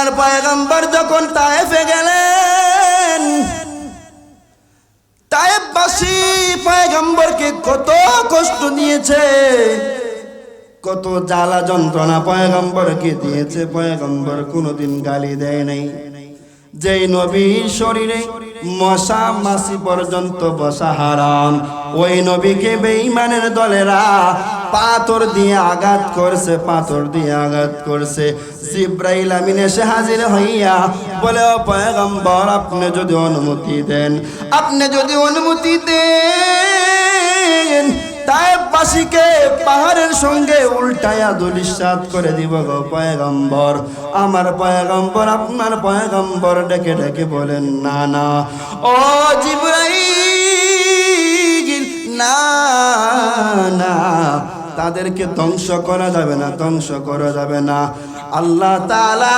আমার পয়গম্বর যখন তায়েফে গেলেন, তায়েফবাসী পয়গম্বরকে কত কষ্ট দিয়েছে, কত জ্বালা যন্ত্রণা পয়গম্বরকে দিয়েছে। পয়গম্বর কোনোদিন গালি দেয় নাই। যেই নবীর শরীরে মশা মাছি পর্যন্ত বসা হারাম, ওই নবীকে বেঈমানের দলেরা পাথর দিয়ে আঘাত করছে, পাথর দিয়ে আঘাত করছে। জিব্রাইল আমিন এসে হাজির হইয়া বলে, ও পয়গম্বর, আপনি যদি অনুমতি দেন, আপনি যদি অনুমতি দেন, তায়েফবাসীকে পাহাড়ের সঙ্গে উল্টায়া ধূলিসাৎ করে দিব গো পয়গম্বর। আমার পয়গম্বর, আপনার পয়গম্বর ডেকে ডেকে বলেন, না না ও জিবরাইল, না না, তাদেরকে ধ্বংস করা যাবে না, ধ্বংস করা যাবে না। আল্লাহ তাআলা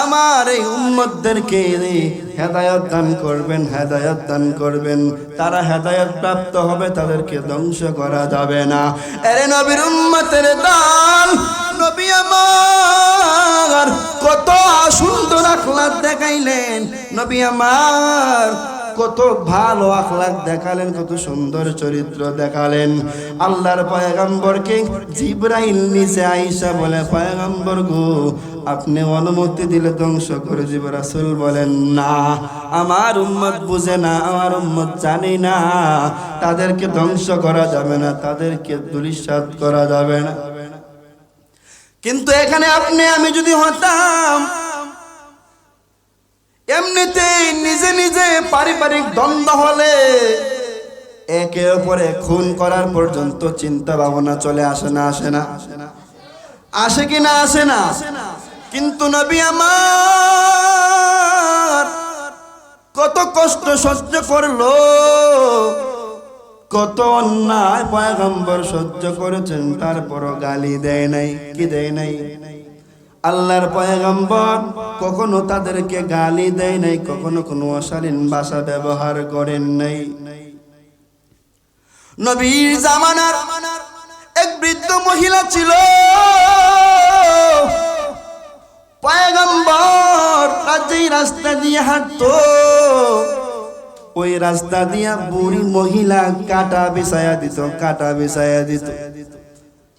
আমার এই উম্মতদেরকে হেদায়েত দান করবেন, হেদায়েত দান করবেন। তারা হেদায়েত প্রাপ্ত হবে, তাদেরকে ধ্বংস করা যাবে না। আরে নবীর উম্মতের দল, নবী আমার কত সুন্দর আখলাক দেখাইলেন, নবী আমার কত ভালো আখলাক দেখালেন, কত সুন্দর চরিত্র দেখালেন। আল্লাহর পয়গম্বরকে জিবরাইল নিচে আইসা বলে, পয়গম্বর গো, আপনি অনুমতি দিলে ধ্বংস করে দিব। রাসূল বলেন, না, আমার উম্মত বুঝে না, আমার উম্মত জানে না, তাদেরকে ধ্বংস করা যাবে না, তাদেরকে ধূলিসাৎ করা যাবে না। কিন্তু এখানে আপনি আমি যদি হতাম, এমনিতেই নিজে নিজে পারিবারিক দ্বন্দ্ব হলে একে অপরে খুন করার পর্যন্ত চিন্তা ভাবনা চলে আসে না, আসে না, আসে কি না, আসে না। কিন্তু নবী আমার কত কষ্ট সহ্য করলো, কত অন্যায় পয়গম্বর সহ্য করেছেন, তারপরও গালি দেয় নাই, কি দেয় নাই। আল্লাহর পয়গম্বর কখনো তাদেরকে গালি দেয় নাই, কখনো কোনো অশালীন ভাষা ব্যবহার করেন নাই। নবীর জামানার এক বৃদ্ধ মহিলা ছিল, পয়গম্বর যেই রাস্তা দিয়ে হাঁটতো, ওই রাস্তা দিয়া বুড়ি মহিলা কাটা বিছায়া দিত, কাটা বিছায়া দিত।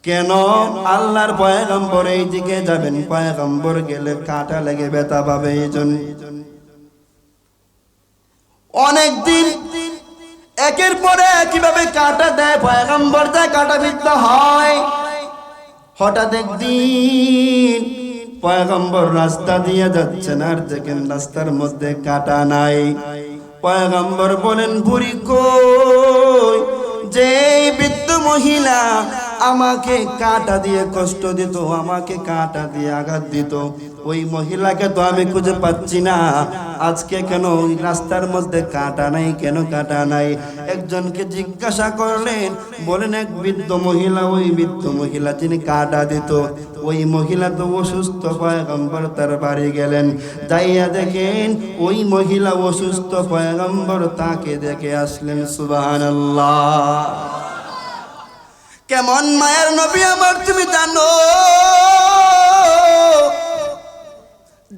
কেন? আল্লাহর পয়গম্বর এই দিকে যাবেন, পয়গম্বর গেলে কাটা লেগে ব্যথা পাবে, এই জন্য অনেকদিন একের পরে কিভাবে কাটা দেয় পয়গম্বর, যায় কাটা বিদ্ধ হয়। হঠাৎ একদিন পয়গম্বর রাস্তা দিয়ে যাচ্ছেন, আর দেখেন রাস্তার মধ্যে কাটা নাই। পয়গম্বর বলেন, বুড়ি কই? যে বৃদ্ধ মহিলা আমাকে কাটা দিয়ে কষ্ট দিত, আমাকে কাটা দিয়ে আঘাত দিত, ওই মহিলাকে তো আমি খুঁজে পাচ্ছি না। আজকে কেন ওই রাস্তার মধ্যে কাটা নাই, কেন কাটা নাই? একজনকে জিজ্ঞাসা করলেন, বলেন এক বৃদ্ধ মহিলা, ওই বৃদ্ধ মহিলা যিনি কাটা দিত, ওই মহিলা তো অসুস্থ। পয়গম্বর তার বাড়ি গেলেন, যাইয়া দেখেন ওই মহিলা অসুস্থ। পয়গম্বর তাকে দেখে আসলেন। সুবহানাল্লাহ। কেমন মায়ের নবী আমার তুমি জানো?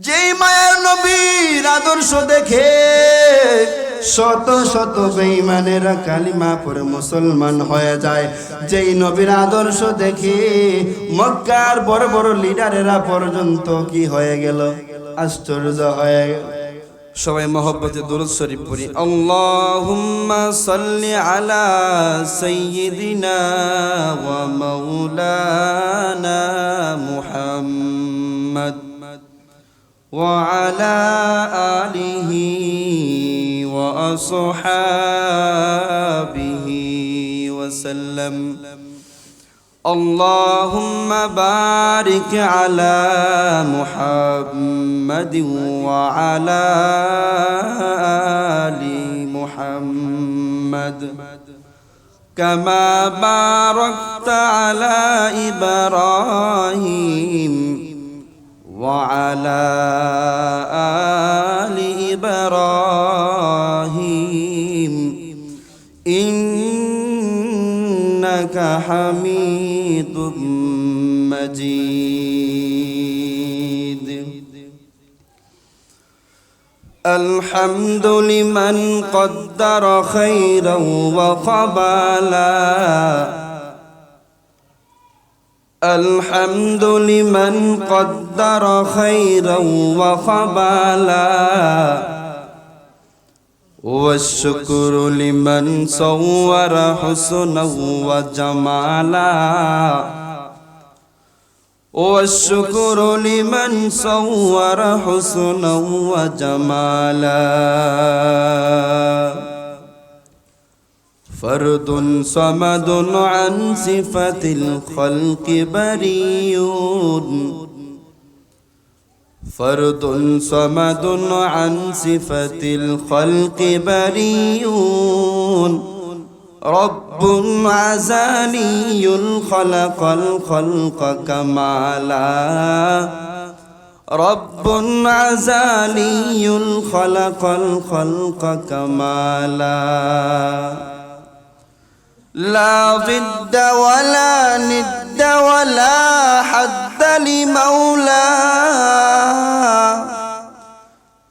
যেই মায়ের নবীর আদর্শ দেখে শত শত বেঈমানেরা কালিমা পড়ে মুসলমান হয়ে যায়, যেই নবীর আদর্শ দেখে মক্কার বড় বড় লিডারেরা পর্যন্ত কি হয়ে গেল? আশ্চর্য হয়ে গেল। সবাই মহব্বতে দুরূদ শরীফ পড়ি। আল্লাহুম্মা সাল্লি আলা সাইয়্যিদিনা ওয়া মাওলানা মুহাম্মদ ওয়া আলা আলিহি ওয়া আসহাবিহি ওয়া সাল্লাম। اللهم بارك على محمد وعلى آل محمد كما باركت على إبراهيم وعلى آل إبراهيم إنك حميد مجيد। الحمد لمن قدر خيرا وقبلا الحمد لمن قدر خيرا وقبلا والشكر لمن صور حسنا وجمالا والشكر لمن صور حسنا وجمالا فرد صمد عن صفة الخلق بريء فرد صمد عن صفة الخلق بريء رب عزالي خلق الخلق كمالا رب عزالي خلق الخلق كمالا لا ضد ولا ند ولا حد لمولاه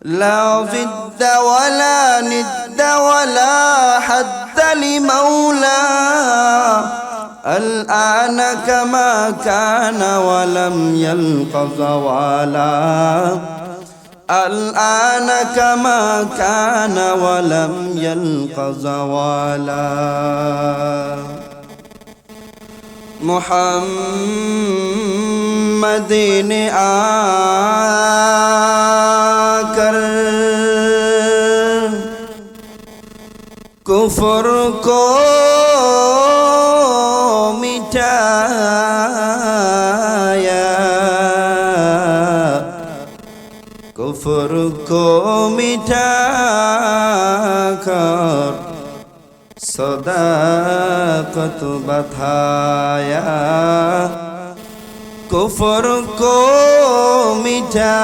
لا ضد ولا ند ولا حد لمولاه الآن كما كان ولم يلق زوالا الآن كما كان ولم يلق زوالا محمد आकर कुफ्र को मिटाया कुफ्र को मिटाकर सदाकत बताया कुफ्र को मिटाकर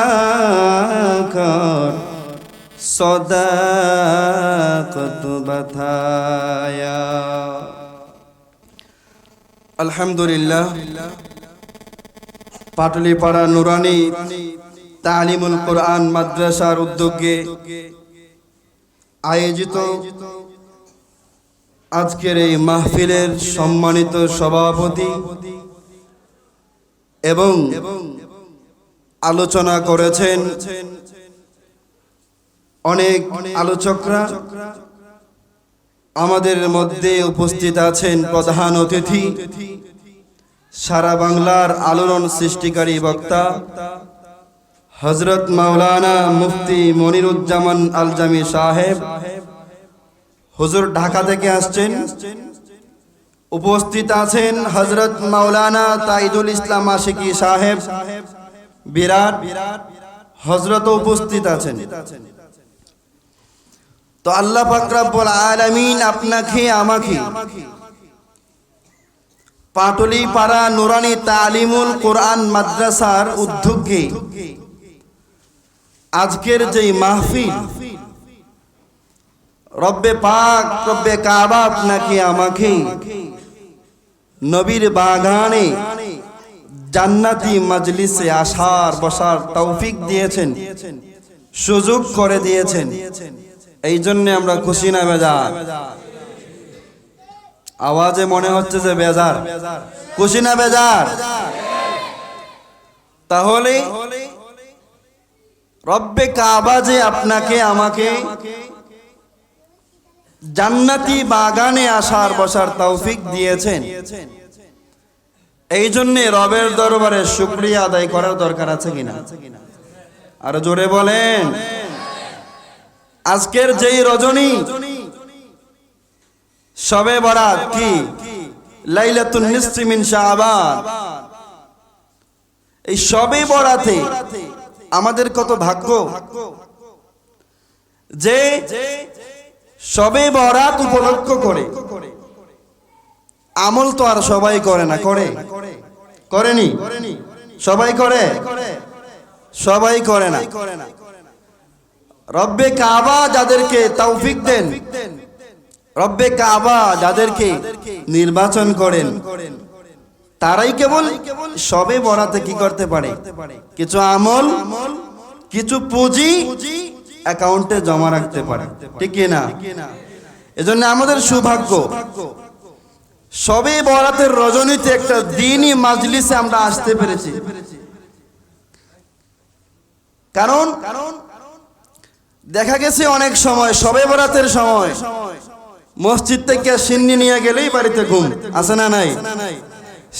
सदाकत बताया अल्हम्दुलिल्लाह पाटलीपाड़ा नुरानी तालीमुल कुरआन माद्रासार उद्योगे आयोजित আজকের এই মাহফিলের সম্মানিত সভাপতি এবং আলোচনা করেছেন অনেক আলোচকরা আমাদের মধ্যে উপস্থিত আছেন প্রধান অতিথি সারা বাংলার আলোড়ন সৃষ্টিকারী বক্তা হযরত মাওলানা মুফতি মনিরুজ্জামান আল জামি সাহেব হুজুর ঢাকা থেকে আসছেন উপস্থিত আছেন হযরত মাওলানা তাইদুল ইসলাম আশিকি সাহেব বিরাট হযরত উপস্থিত আছেন তো আল্লাহ পাক রব্বুল আলামিন আপনাকে আমাকে পাটলীপাড়া নুরানি তালিমুল কুরআন মাদ্রাসার উদ্যোগে আজকের যে মাহফিল রব্বে পাক রব্বে কাবা আপনাকে আমাকে নবীর বাগানে জান্নাতি মজলিসে আসার বসার তৌফিক দিয়েছেন সুযোগ করে দিয়েছেন এই জন্য আমরা খুশি না বেজার আওয়াজে মনে হচ্ছে যে বেজার খুশি না বেজার তাহলে রব্বে কাবা যে আপনাকে আমাকে জান্নাতি বাগানে আসার বসার তৌফিক দিয়েছেন এই জন্য রবের দরবারে শুকরিয়া আদায় করার দরকার আছে কিনা আর জোরে বলেন আজকের যেই রজনী শবে বরাত কি লাইলাতুন নিসফি মিন শাবান এই শবে বরাতে আমাদের কত ভাগ্য যে শবে বরাত উপলক্ষ করে আমল তো আর সবাই করে না করে করেনি সবাই করে সবাই করে না রব্বে কাবা যাদেরকে তৌফিক দেন রব্বে কাবা যাদেরকে নির্বাচন করেন তারাই কেবল শবে বরাতে কি করতে পারে কিছু আমল কিছু পুঁজি অ্যাকাউন্টে জমা রাখতে পারে, ঠিক কি না? এজন্য আমাদের সৌভাগ্য সবে বরাতের রজনীতে একটা দ্বীনি মাজলিসে আমরা আসতে পেরেছি। কারণ দেখা গেছে অনেক সময় সবে বরাতের সময় মসজিদ থেকে সিন্নি নিয়ে গেলেই বাড়িতে ঘুম, আছে না নাই?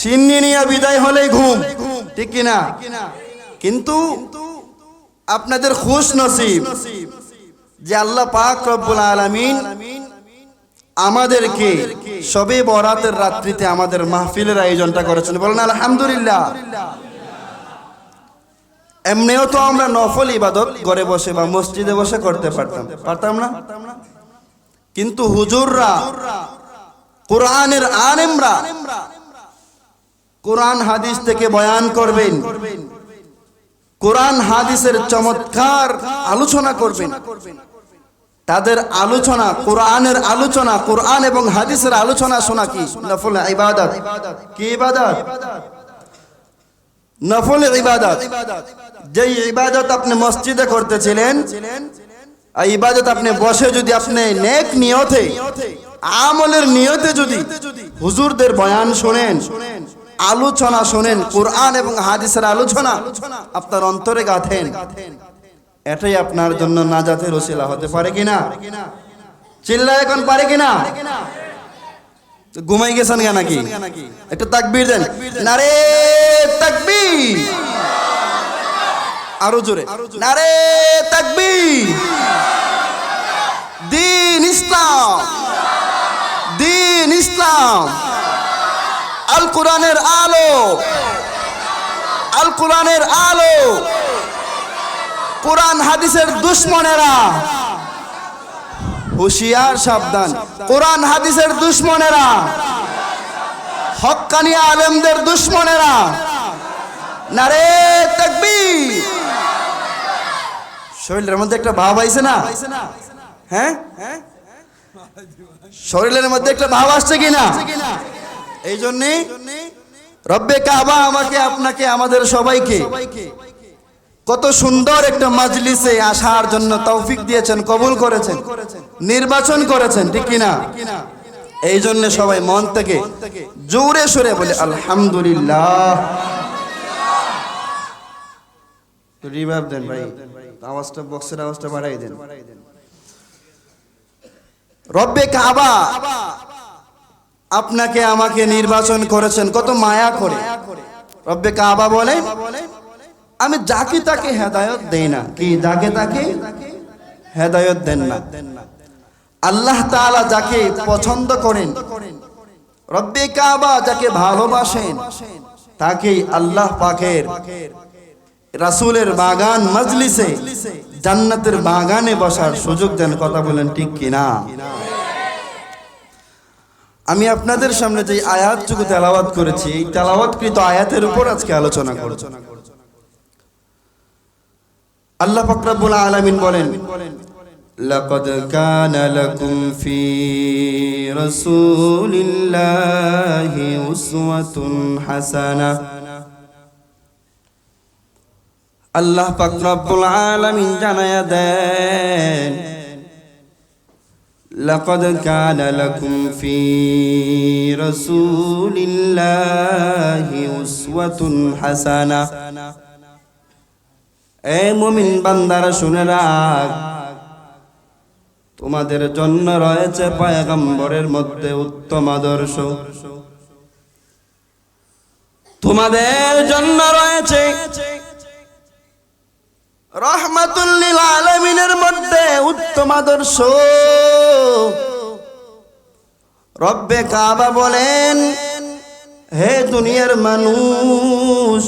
সিন্নি নিয়ে বিদায় হলেই ঘুম, ঠিক কি না? কিন্তু আপনাদের খুশ নসিব যে আল্লাহ পাক রব্বুল আলামিন আমাদেরকে শবে বরাতের রাত্রিতে আমাদের মাহফিলের আয়োজনটা করেছেন, বলেন আলহামদুলিল্লাহ। এমনিও তো আমরা নফল ইবাদত ঘরে বসে বা মসজিদে বসে করতে পারতাম না, কিন্তু হুজুররা, কোরআনের আলেমরা কোরআন হাদিস থেকে বয়ান করবেন, কোরআন হাদিসের চমৎকার আলোচনা করবেন। তাদের আলোচনা, কোরআনের আলোচনা, কোরআন এবং হাদিসের আলোচনা শোনা কি নফল ইবাদত? কি ইবাদত? নফল ইবাদত। যে ইবাদত আপনি মসজিদে করতেছিলেন, এই ইবাদত আপনি বসে যদি আপনি নেক নিয়তে, আমলের নিয়তে যদি হুজুরদের বয়ান শুনেন, আলোচনা শোনেন, কোরআন এবং হাদিসের আলোচনা আপনার অন্তরে গাঁথেন, এটাই আপনার জন্য নাজাতের ওসিলা হতে পারে কিনা? চিল্লা এখন পারে কিনা? ঘুমাই গেছেন কেন নাকি? একটু তাকবীর দেন, নারে তাকবীর, আরো জোরে নারে তাকবীর। দ্বীন ইসলাম, দ্বীন ইসলাম, আল কোরআনের আলো, আল কোরআনের আলো। কোরআন হাদিসের দুশমনেরা হুঁশিয়ার, সাবধান। কোরআন হাদিসের দুশমনেরা, হক্কানি আলেমদের দুশমনেরা, নারে তাকবীর। শরীরের মধ্যে একটা ভাব আইছে না? হ্যাঁ, শরীরের মধ্যে একটা ভাব আসছে কিনা? এই জন্যে রব্বে কাবা আমাকে, আপনাকে, আমাদের সবাইকে কত সুন্দর একটা মাজলিসে আসার জন্য তৌফিক দিয়েছেন, কবুল করেছেন, নির্বাচন করেছেন, ঠিক কিনা? এই জন্য সবাই মন থেকে জোরে সোরে বলে আলহামদুলিল্লাহ। রিভাইভ দেন ভাই, আওয়াজটা, বক্সের আওয়াজটা বাড়াই দেন। রব্বে কাবা আপনাকে আমাকে নির্বাচন করেছেন কত মায়া করে। রব্বে কাবা বলে, আমি যাকে তাকে হেদায়েত দেই না। কি? যাকে তাকে হেদায়েত দেন না। আল্লাহ তাআলা যাকে পছন্দ করেন, রব্বে কাবা যাকে ভালোবাসেন, তাকেই আল্লাহ পাকের রাসূলের বাগান মাজলিসে, জান্নাতের বাগানে বসার সুযোগ দেন। কথা বলেন ঠিক কিনা? আমি আপনাদের সামনে যে আয়াতটুকু তেলাওয়াত করেছি, এই তেলাওয়াতকৃত আয়াতের উপর আজকে আলোচনা করব। আল্লাহ পাক রব্বুল আলামিন বলেন, লাকাদ কানা লাকুম ফি রাসূলিল্লাহি উসওয়াতুন হাসানাহ। আল্লাহ পাক রব্বুল আলামিন জানায়া দেন, লাকাদ কানা লাকুম ফি রাসূলিল্লাহি উসওয়াতুন হাসানাহ। এ মুমিন বান্দারা শুনে রাখ, তোমাদের জন্য রয়েছে পয়গম্বরের মধ্যে উত্তম আদর্শ, তোমাদের জন্য রয়েছে রহমাতুল লিল আলামিনের মধ্যে উত্তম আদর্শ। রব্বে কাবা বলেন, হে দুনিয়ার মানুষ,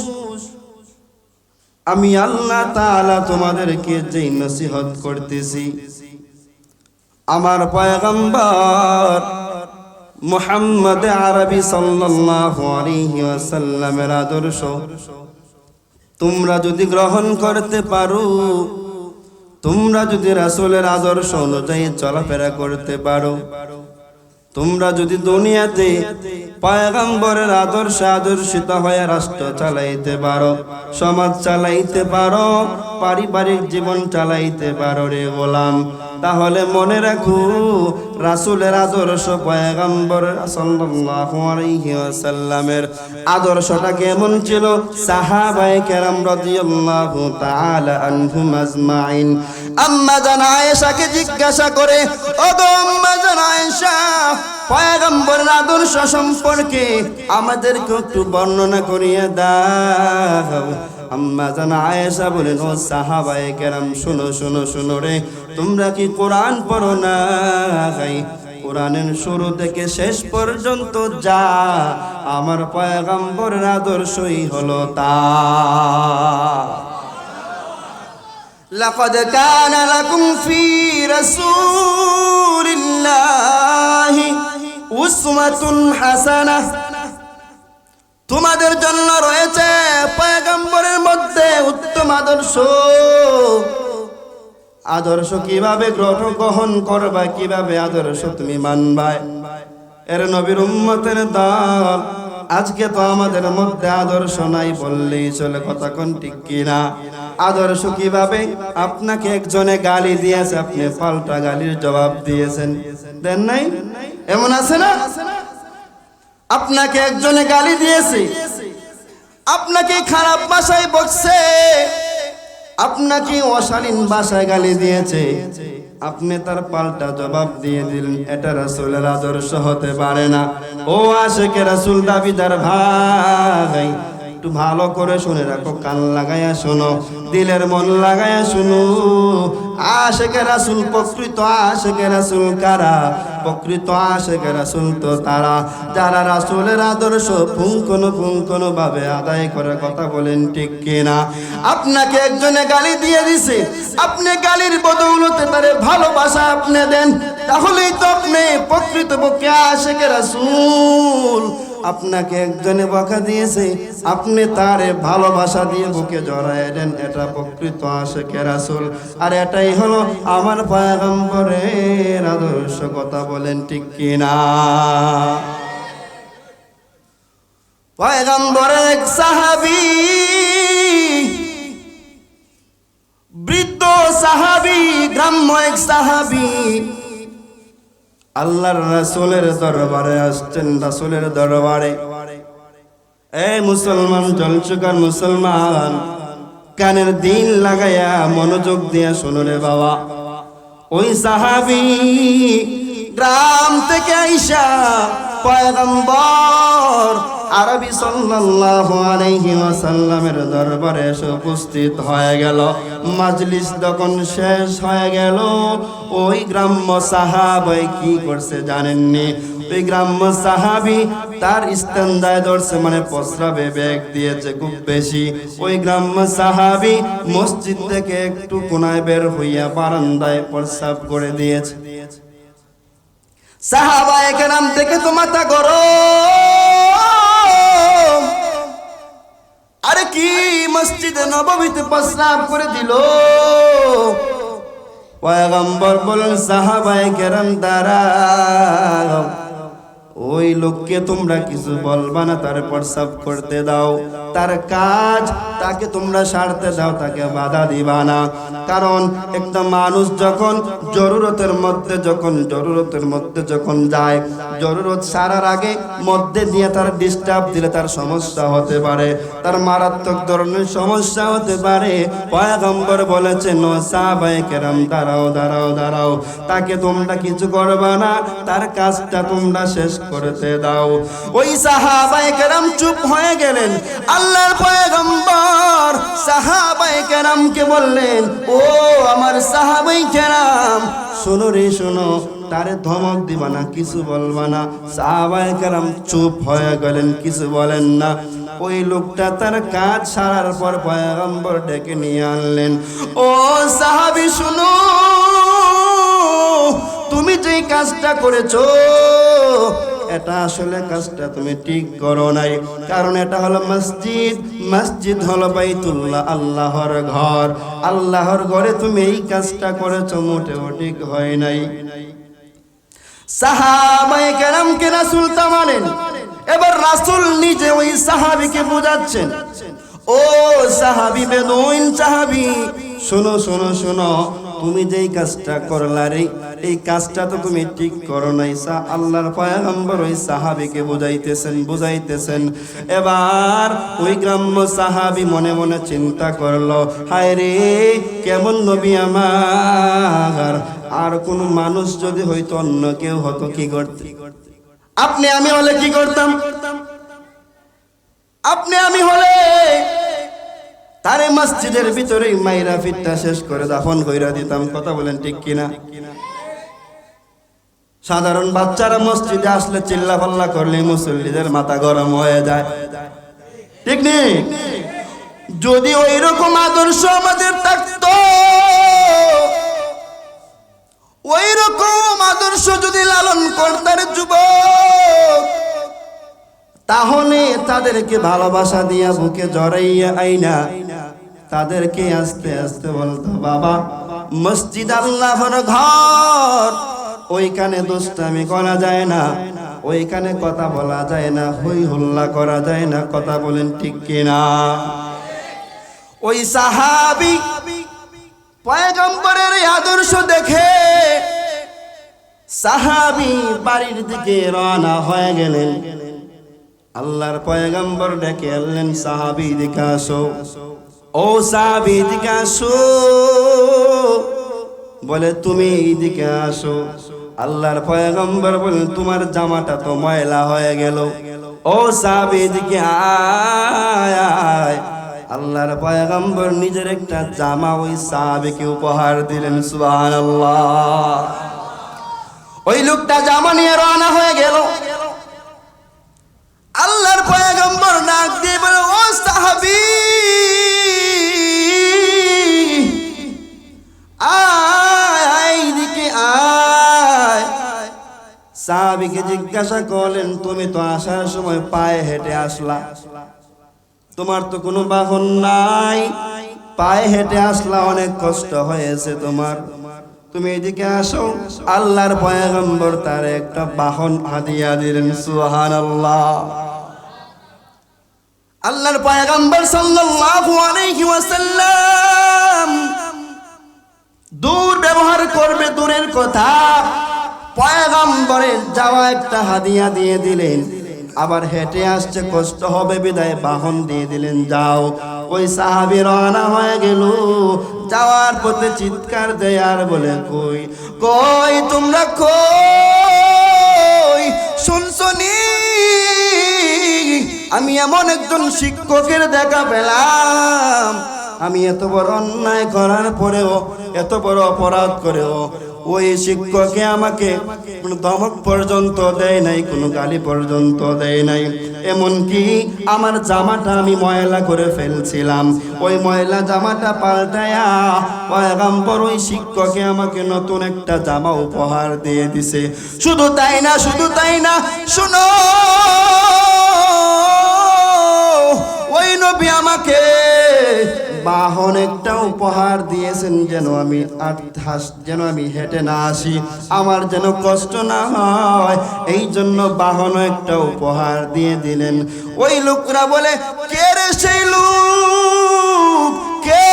আমি আল্লাহ তাআলা তোমাদেরকে যেই নসিহত করতেছি, আমার পয়গম্বর মুহাম্মদ আরবি সাল্লাল্লাহু আলাইহি ওয়াসাল্লামের আদর্শ তোমরা যদি গ্রহণ করতে পারো, তোমরা যদি রাসূলের আদর্শ অনুযায়ী চলাফেরা করতে পারো, তোমরা যদি দুনিয়াতে পয়গম্বরের আদর্শিত হয়ে রাষ্ট্র চালাইতে পারো, সমাজ চালাইতে পারো, পারিবারিক জীবন চালাইতে পারো রে গোলাম, তাহলে মনে রাখো রাসূলের আদর্শ, পয়গম্বর সাল্লাল্লাহু আলাইহি ওয়াসাল্লামের আদর্শটা কেমন ছিল। সাহাবায়ে কেরাম রাদিয়াল্লাহু তাআলা আনহুম আজমাইন আম্মা জান আয়েশাকে জিজ্ঞাসা করে, ওগো আম্মা জান আয়েশা, পয়গম্বরের আদর্শ সম্পর্কে আমাদেরকে একটু বর্ণনা করিয়ে দাও। আম্মা জান আয়েশা বলেন, ও সাহাবায়ে কেরাম, শুনো শুনো শুনো রে, তোমরা কি কোরআন পড়ো না? কোরআনের শুরু থেকে শেষ পর্যন্ত যা আমার পয়গম্বরের আদর্শই হলো তা। লাকাদ কানা লাকুম ফি রাসূলিল্লাহি উসওয়াতুন হাসানাহ, তোমাদের জন্য রয়েছে পয়গম্বরের মধ্যে উত্তম আদর্শ। আদর্শ কিভাবে গ্রহণ করবা, কিভাবে আদর্শ তুমি মানবা? এর নবীর উম্মতের দল, আজকে তো আমাদের মধ্যে আদর্শ নাই বললেই চলে, কথা কোন ঠিক কিনা? আদর্শ কিভাবে? আপনাকে একজনে গালি দিয়েছে, আপনি পাল্টা গালির জবাব দিয়েছেন, দেন নাই? এমন আছে না? আপনাকে একজনে গালি দিয়েছে, আপনাকে খারাপ ভাষায় বকছে, আপনাকে অশালীন ভাষায় গালি দিয়েছে, আপনি তার পাল্টা জবাব দিয়ে দিলেন। এটা রাসূলের আদর্শ হতে পারে না। ও আশিকে রাসূল দাবিদার ভাই, একটু ভালো করে শুনে রাখো, কান লাগায়া শোনো, দিলের মন লাগায়া শুনো। আশিকে রাসূল, প্রকৃত আশিকে রাসূল কারা? প্রকৃত আশিকে রাসূল তো তারা যারা রাসূলের আদর্শ পুঙ্খানুপুঙ্খ ভাবে আদায় করে, কথা বলেন ঠিক কিনা? আপনাকে একজনে গালি দিয়ে দিছে, আপনি গালির বদৌলতে তারে ভালোবাসা আপনি দেন, তাহলেই তো আপনি প্রকৃতপক্ষে আশিকে রাসূল। আপনাকে একজনে বকা দিয়েছে, আপনি তারে ভালোবাসা দিয়ে বুকে জড়ায় দেন, এটা প্রকৃত আশিকে রাসূল। আর এটাই হলো আমার পয়গম্বরের আদর্শ, কথা বলেন ঠিক কিনা? পয়গম্বরের এক সাহাবী, বৃদ্ধ সাহাবী, গ্রাম্য এক সাহাবী, আল্লাহর রাসূলের দরবারে আসছেন। রাসূলের দরবারে, এই মুসলমান, জলচুকার মুসলমান, কানের দিন লাগায়া মনোযোগ দিয়া শোনো রে বাবা। ওই সাহাবী গ্রাম থেকে আইসা পয়গম্বর আরবি সাল্লাল্লাহু আলাইহি ওয়াসাল্লামের দরবারে এসে উপস্থিত হয়ে গেল। মাজলিস যখন শেষ হয়ে গেল, ওই গ্রাম্য সাহাবী কি করছে জানেননি? ওই গ্রাম্য সাহাবী তার ইস্তেঞ্জায় ধরছে, মানে প্রস্রাবে বেগ দিয়েছে খুব বেশি। ওই গ্রাম্য সাহাবী মসজিদ থেকে একটু কোনায় বের হইয়া বারান্দায় প্রস্রাব করে দিয়েছে। সাহাবায়ে কেরাম থেকে তো মাথা গরম, আরে কি মসজিদে নববীতে প্রস্রাব করে দিল? পয়গম্বর বলেন, সাহাবায়ে কেরাম দাঁড়াও, ওই লোককে তোমরা কিছু বলবা না, তার প্রস্রাব করতে দাও, তার কাজ তাকে তোমরা সারতে দাও, তাকে বাধা দিবা না। কারণ একটা মানুষ যখন জরুরতের মধ্যে যখন যায়, জরুরত সারার আগে মধ্যে দিয়ে তার ডিস্টার্ব দিলে তার সমস্যা হতে পারে, তার মারাত্মক ধরনের সমস্যা হতে পারে। পয়গম্বর বলেছেন, ও সাহাবায়ে কেরাম দাঁড়াও দাঁড়াও দাঁড়াও, তাকে তোমরা কিছু করবা না, তার কাজটা তোমরা শেষ করতে দাও। ওই সাহাবায়ে কেরাম চুপ হয়ে গেলেন। আল্লাহর পয়গম্বর সাহাবায়ে কেরামকে বললেন, ও আমার সাহাবায়ে কেরাম, শোনো রে শোনো, তারে ধমক দিবা না, কিছু বলবা না। সাহাবায়ে কেরাম চুপ হয়ে গেলেন, কিছু বলেন না। ওই লোকটা তার কাজ সারার পর পয়গম্বর ডেকে নিয়ে আনলেন। ও সাহাবী শোনো, তুমি যে কাজটা করেছো, এটা আসলে কাজটা তুমি ঠিক করো নাই। কারণ এটা হলো মসজিদ, মসজিদ হলো বাইতুল্লাহ, আল্লাহর ঘর। আল্লাহর ঘরে তুমি এই কাজটা করেছো, মোটেও ঠিক হয় নাই। সাহাবায়ে কেরামকে রাসূল তা মানেন। এবার রাসূল নিজে ওই সাহাবীকে বোঝাচ্ছেন, ও সাহাবী, বেদুইন সাহাবী, শোনো শোনো শোনো, তুমি যেই কাজটা করলা রে, এই কাজটা তো তুমি ঠিক করো নাই। আল্লাহর পয়গম্বর ওই সাহাবীকে বুঝাইতেছেন। এবার ওই গ্রাম্য সাহাবী মনে মনে চিন্তা করলো, হায় রে, কেমন নবী আমার, আর কোন মানুষ যদি হয়তো, অন্য কেউ হতো কি করতে? আপনি আমি হলে কি করতাম? আপনি আমি হলে তারে মসজিদের ভিতরে মাইরা ফিটটা শেষ করে দাফন কইরা দিতাম। কথা বলেন ঠিক কিনা? সাধারণ বাচ্চারা মসজিদে আসলে চিল্লা পাল্লা করলে মুসল্লিদের মাথা গরম হয়ে যায়, ঠিক নেই? যদি ওই রকম আদর্শ আমাদের থাকতো, ওই রকম আদর্শ যদি লালন করতার যুবক, তাহলে তাদেরকে ভালোবাসা দিয়া বুকে জড়াইয়া আইনা তাদেরকে আস্তে আস্তে বলতো, বাবা, মসজিদ আল্লাহর ঘর, ওইখানে দুষ্টামি করা যায় না, ওইখানে কথা বলা যায় না, হই হল্লা করা যায় না। কথা বলেন ঠিক কিনা? ওই সাহাবী পয়গম্বরের আদর্শ দেখে সাহাবী বাড়ির দিকে রওনা হয়ে গেলেন। আল্লাহর পয়গম্বর ডেকে আনলেন, সাহাবী দিকে আসো, ও সাহাবী দিকে আসো। বলে, তুমি এইদিকে আসো। আল্লাহর পয়গম্বর বলেন, তোমার জামাটা তো ময়লা হয়ে গেল, ও সাহাবী দিকে আয় আয়। আল্লাহর পয়গম্বর নিজের একটা জামা ওই সাহাবীকে উপহার দিলেন। সুবহানাল্লাহ। ওই লোকটা জামা নিয়ে রওনা হয়ে গেল। আল্লাহর পয়গম্বর ডাক দিয়ে বলে, ও সাহাবী, আয় এইদিকে আয়। সাহাবীকে জিজ্ঞাসা করলেন, তুমি তো আসার সময় পায়ে হেঁটে আসলা, তোমার তো কোনো বাহন নাই, পায়ে হেঁটে আসলা, অনেক কষ্ট হয়েছে তোমার, তুমি এদিকে আসো। আল্লাহর পয়গম্বর তার একটা বাহন হাদিয়া দিলেন। সুবহানাল্লাহ। আল্লাহর পয়গম্বর সাল্লাল্লাহু আলাইহি ওয়াসাল্লাম দূর ব্যবহার করবে দূরের কথা, পয়গম্বরের যাওয়া একটা হাদিয়া দিয়ে দিলেন। আবার হেঁটে আসছে, কষ্ট হবে বিদায় বাহন দিয়ে দিলেন, যাও। ওই সাহাবী রওনা হয়ে গেল। যাওয়ার পথে চিৎকার দেয় আর বলে, কই কই তোমরা, কই শুনছনি? আমি এমন একজন শিক্ষকের দেখা পেলাম, আমি এত বড় অন্যায় করার পরেও, এত বড় অপরাধ করেও ওই শিক্ষকে আমাকে কোনো ধমক পর্যন্ত দেয় নাই, কোনো গালি পর্যন্ত দেয় নাই। এমনকি আমার জামাটা আমি ময়লা করে ফেলছিলাম, ওই ময়লা জামাটা পাল্টায়া পয়গম্বর ওই শিক্ষকে আমাকে নতুন একটা জামা উপহার দিয়ে দিছে। শুধু তাই না, শুধু তাই না, শুনো, ওই নবী আমাকে বাহন একটা উপহার দিয়েছেন, যেন আমি হেঁটে না আসি, আমার যেন কষ্ট না হয়, এই জন্য বাহন একটা উপহার দিয়ে দিলেন। ওই লোকরা বলে, কে রে সেই লোক, কে?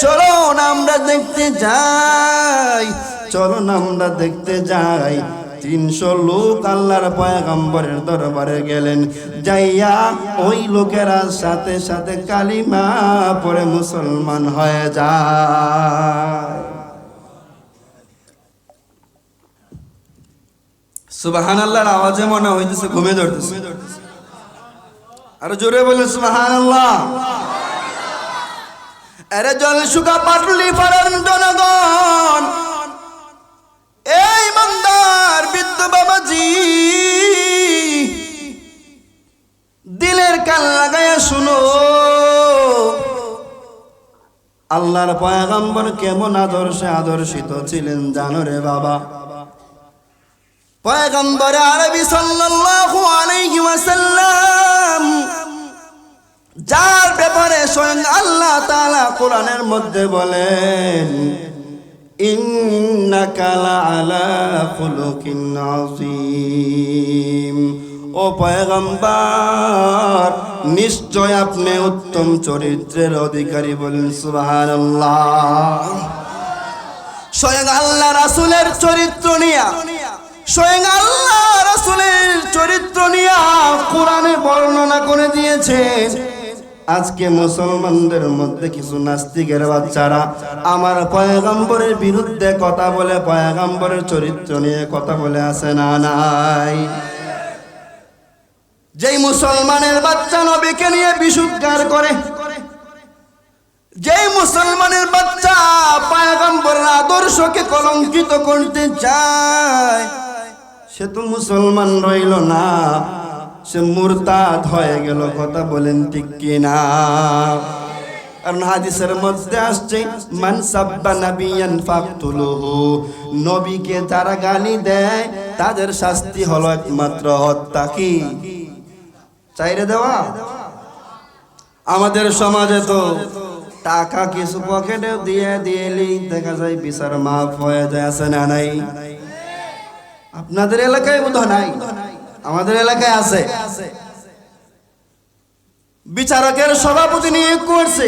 চলো না আমরা দেখতে যাই, চলো না আমরা দেখতে যাই। 300 লোক আল্লাহর পয়গম্বরের দরবারে গেলেন। যাইয়া ওই লোকেরা সাথে সাথে কালিমা পড়ে মুসলমান হয়ে যায়। সুবহানাল্লাহর আওয়াজে মনে হইতেছে ঘুমে ধরতেছে। আর জোরে বলে সুবহানাল্লাহ। আরে জল সুগা পাটলি পাড়ার জনগণ, এই ইমানদার বৃদ্ধ বাবাজি, দিলের কান লাগায়া শুনো, আল্লাহর পয়গম্বর কেমন আদর্শে আদর্শিত ছিলেন জানো রে বাবা? পয়গম্বর আরবি সাল্লাল্লাহু আলাইহি ওয়াসাল্লাম, যার ব্যাপারে স্বয়ং আল্লাহ তাআলা কোরআনের মধ্যে বলেন, ইন্নাকা লাআলা খুলুকিন আযীম। ও পয়গম্বর, নিশ্চয় আপনি উত্তম চরিত্রের অধিকারী, বলেন সুবহানাল্লাহ। স্বয়ং আল্লাহ রাসূলের চরিত্র নিয়া, স্বয়ং আল্লাহ রাসূলের চরিত্র নিয়া কোরআনে বর্ণনা করে দিয়েছেন। আজকে মুসলমানদের মধ্যে কিছু নাস্তিকের বাচ্চারা আমার পয়গম্বরের বিরুদ্ধে কথা বলে, পয়গম্বরের চরিত্র নিয়ে কথা বলে, আছে না নাই? যেই মুসলমানের বাচ্চা নবীকে নিয়ে বিশুদ্ধার করে, যেই মুসলমানের বাচ্চা পয়গম্বরের আদর্শকে কলঙ্কিত করতে চায়, সে তো মুসলমান রইল না, সে মুরতাদ হয়ে গেল। কথা বলেন ঠিক কিনা? কারণ হাদিসের মধ্যে আসছে, মান সাব্বা নাবিয়ান ফাকতুলুহু, নবীকে যারা গালি দেয় তাদের শাস্তি হলো একমাত্র হত্যা। কি চাইরে দেওয়া? আমাদের সমাজে তো টাকা কিছু পকেটে দিয়ে দিয়েলি দেখা যায় বিচার মাফ হয়ে যায়, আছে না নাই? আপনাদের এলাকায় বোধহয় নাই, আমাদের এলাকায় আছে। বিচারকের সভাপতি নিয়োগ করছে,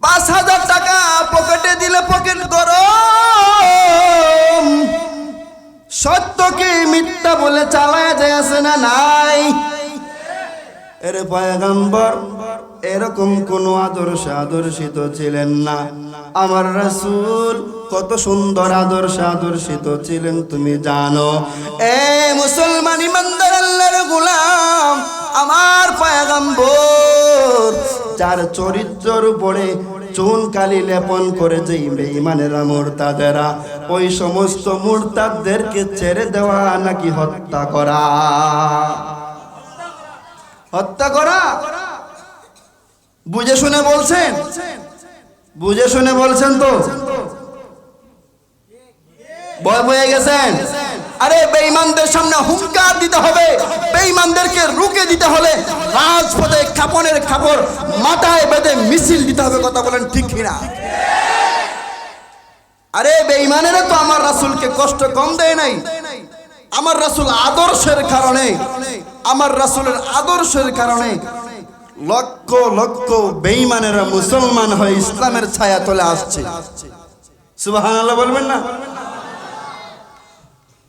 ৫,০০০ টাকা পকেটে দিলে পকেট গরম। সত্যকে মিথ্যা বলে চালায় যায়, আছে না নাই? এর পয়গম্বর এরকম কোন আদর্শিত ছিলেন না। আমার রাসূল কত সুন্দর আদর্শিত ছিলেন তুমি জানো? এ মুসলমান ইমানদার আল্লাহর গোলাম, আমার পয়গম্বর যার চরিত্রের উপরে চুন কালি লেপন করে যেই বেঈমানেরা মুরতাদেরা, ওই সমস্ত মুরতাদদেরকে ছেড়ে দেওয়া নাকি হত্যা করা? হত্যা করা বুঝে শুনে বলছেন? বুঝে শুনে বলছেন তো? ভয় পেয়ে গেছেন? আরে বেঈমানদের সামনে হুঙ্কার দিতে হবে, বেঈমানদেরকে রুখে দিতে হলে রাজপথে কাপড়ের কাপড় মাথায় বেঁধে মিছিল দিতে হবে। কথা বলেন ঠিক কিনা? আরে বেঈমানেরা তো আমার রাসূলকে কষ্ট কম দেয় নাই। আমার রাসূল আদর্শের কারণে, আমার রাসূলের আদর্শের কারণে লক্ষ লক্ষ বেঈমানেরা মুসলমান হয়ে ইসলামের ছায়া তলে আসছে। সুবহানাল্লাহ বলবেন না?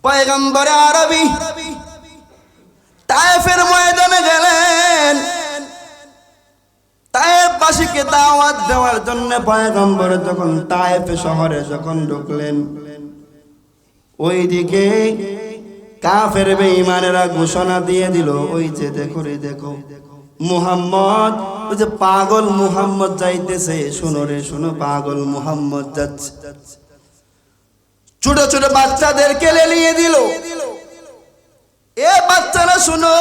পয়গম্বরে আরবি তায়েফের ময়দানে গেলেন, তায়েফবাসীকে দাওয়াত দেওয়ার জন্য পয়গম্বর যখন তায়েফ শহরে যখন ঢুকলেন, ওইদিকে কাফের বেঈমানেরা ঘোষণা দিয়ে দিল, ওই যে দেখো রে দেখো মুহাম্মদ, ওই যে পাগল মুহাম্মদ যাইতেছে, শোনো রে শোনো, পাগল মুহাম্মদ যাচ্ছে। ছোট ছোট বাচ্চাদেরকে লেলিয়ে দিল, এ বাচ্চারা শোনো,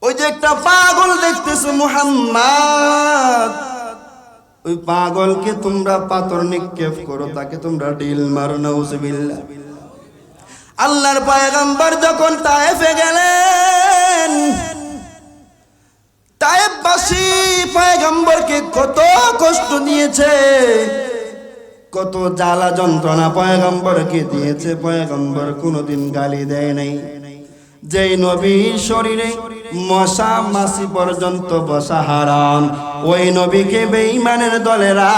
ওই যে একটা পাগল দেখতেছো মুহাম্মদ, ওই পাগলকে তোমরা পাথর নিক্ষেপ করো, তাকে তোমরা ঢিল মারো। নাউজুবিল্লাহ। আল্লাহর পয়গম্বর যখন তায়েফে গেলেন, তায়েফবাসী পয়গম্বরকে কত কষ্ট দিয়েছে, কত জ্বালা যন্ত্রণা পয়গম্বরকে দিয়েছে। পয়গম্বর কোনোদিন গালি দেয় নাই। যেই নবীর শরীরে মশা মাছি পর্যন্ত বসা হারাম, ওই নবীকে বেঈমানের দলেরা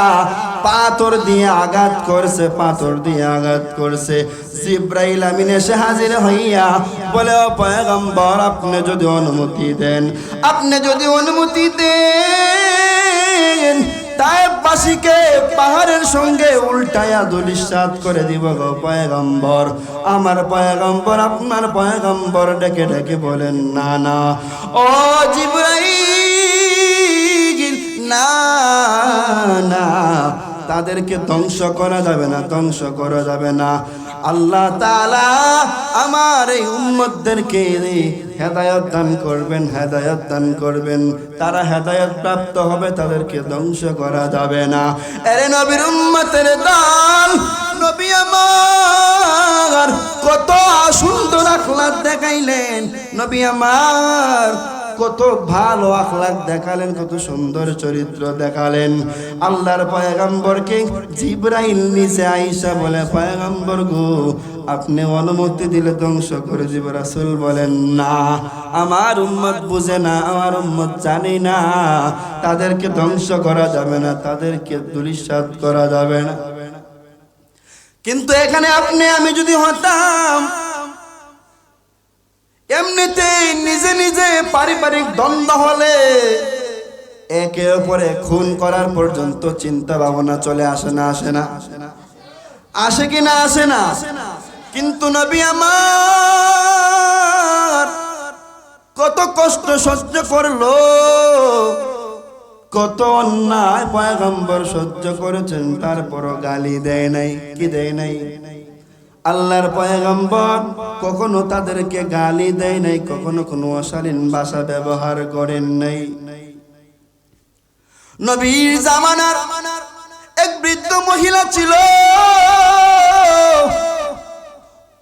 পাথর দিয়ে আঘাত করছে, পাথর দিয়ে আঘাত করছে। জিবরাইল আমিন এসে হাজির হইয়া বলে, ও পয়গম্বর, আপনি যদি অনুমতি দেন, আপনি যদি অনুমতি দেন, তায়েফবাসীকে পাহাড়ের সঙ্গে উল্টায়া ধূলিসাৎ করে দিব গো পয়গম্বর। আমার পয়গম্বর, আপনার পয়গম্বর ডেকে ডেকে বলেন, না না ও জিবরাইল, না না, তাদেরকে ধ্বংস করা যাবে না, ধ্বংস করা যাবে না। আল্লাহ তাআলা আমার এই উম্মতদেরকে হেদায়েত দান করবেন, হেদায়েত দান করবেন। তারা হেদায়েত প্রাপ্ত হবে, তাদেরকে ধ্বংস করা যাবে না। আরে নবীর উম্মতের দল, নবী আমার কত সুন্দর আখলাক দেখাইলেন। নবী আমার কত ভালো আখলাক দেখালেন, কত সুন্দর চরিত্র দেখালেন। আল্লাহর পয়গম্বরকে জিবরাইল নিচে আইসা বলে, পয়গম্বর গো, আপনি অনুমতি দিলে ধ্বংস করে দিব। রাসূল বলেন, না, আমার উম্মত বুঝে না, আমার উম্মত জানে না, তাদেরকে ধ্বংস করা যাবে না, তাদেরকে ধূলিসাৎ করা যাবে না। কিন্তু এখানে আপনি আমি যদি হতাম, এমনিতেই নিজে নিজে পারিবারিক দ্বন্দ্ব হলে একে অপরে খুন করার পর্যন্ত চিন্তা ভাবনা চলে আসে না? আসে না? আসে কি না? আসে না? কিন্তু নবী আমার কত কষ্ট সহ্য করলো, কত অন্যায় পয়গম্বর সহ্য করেছেন, তারপরও গালি দেয় নাই। কি দেয় নাই? আল্লাহর পয়গম্বর কখনো তাদেরকে গালি দেয় নাই, কখনো কোনো অশালীন ভাষা ব্যবহার করেন নাই। নবীর জামানার এক বৃদ্ধ মহিলা ছিল,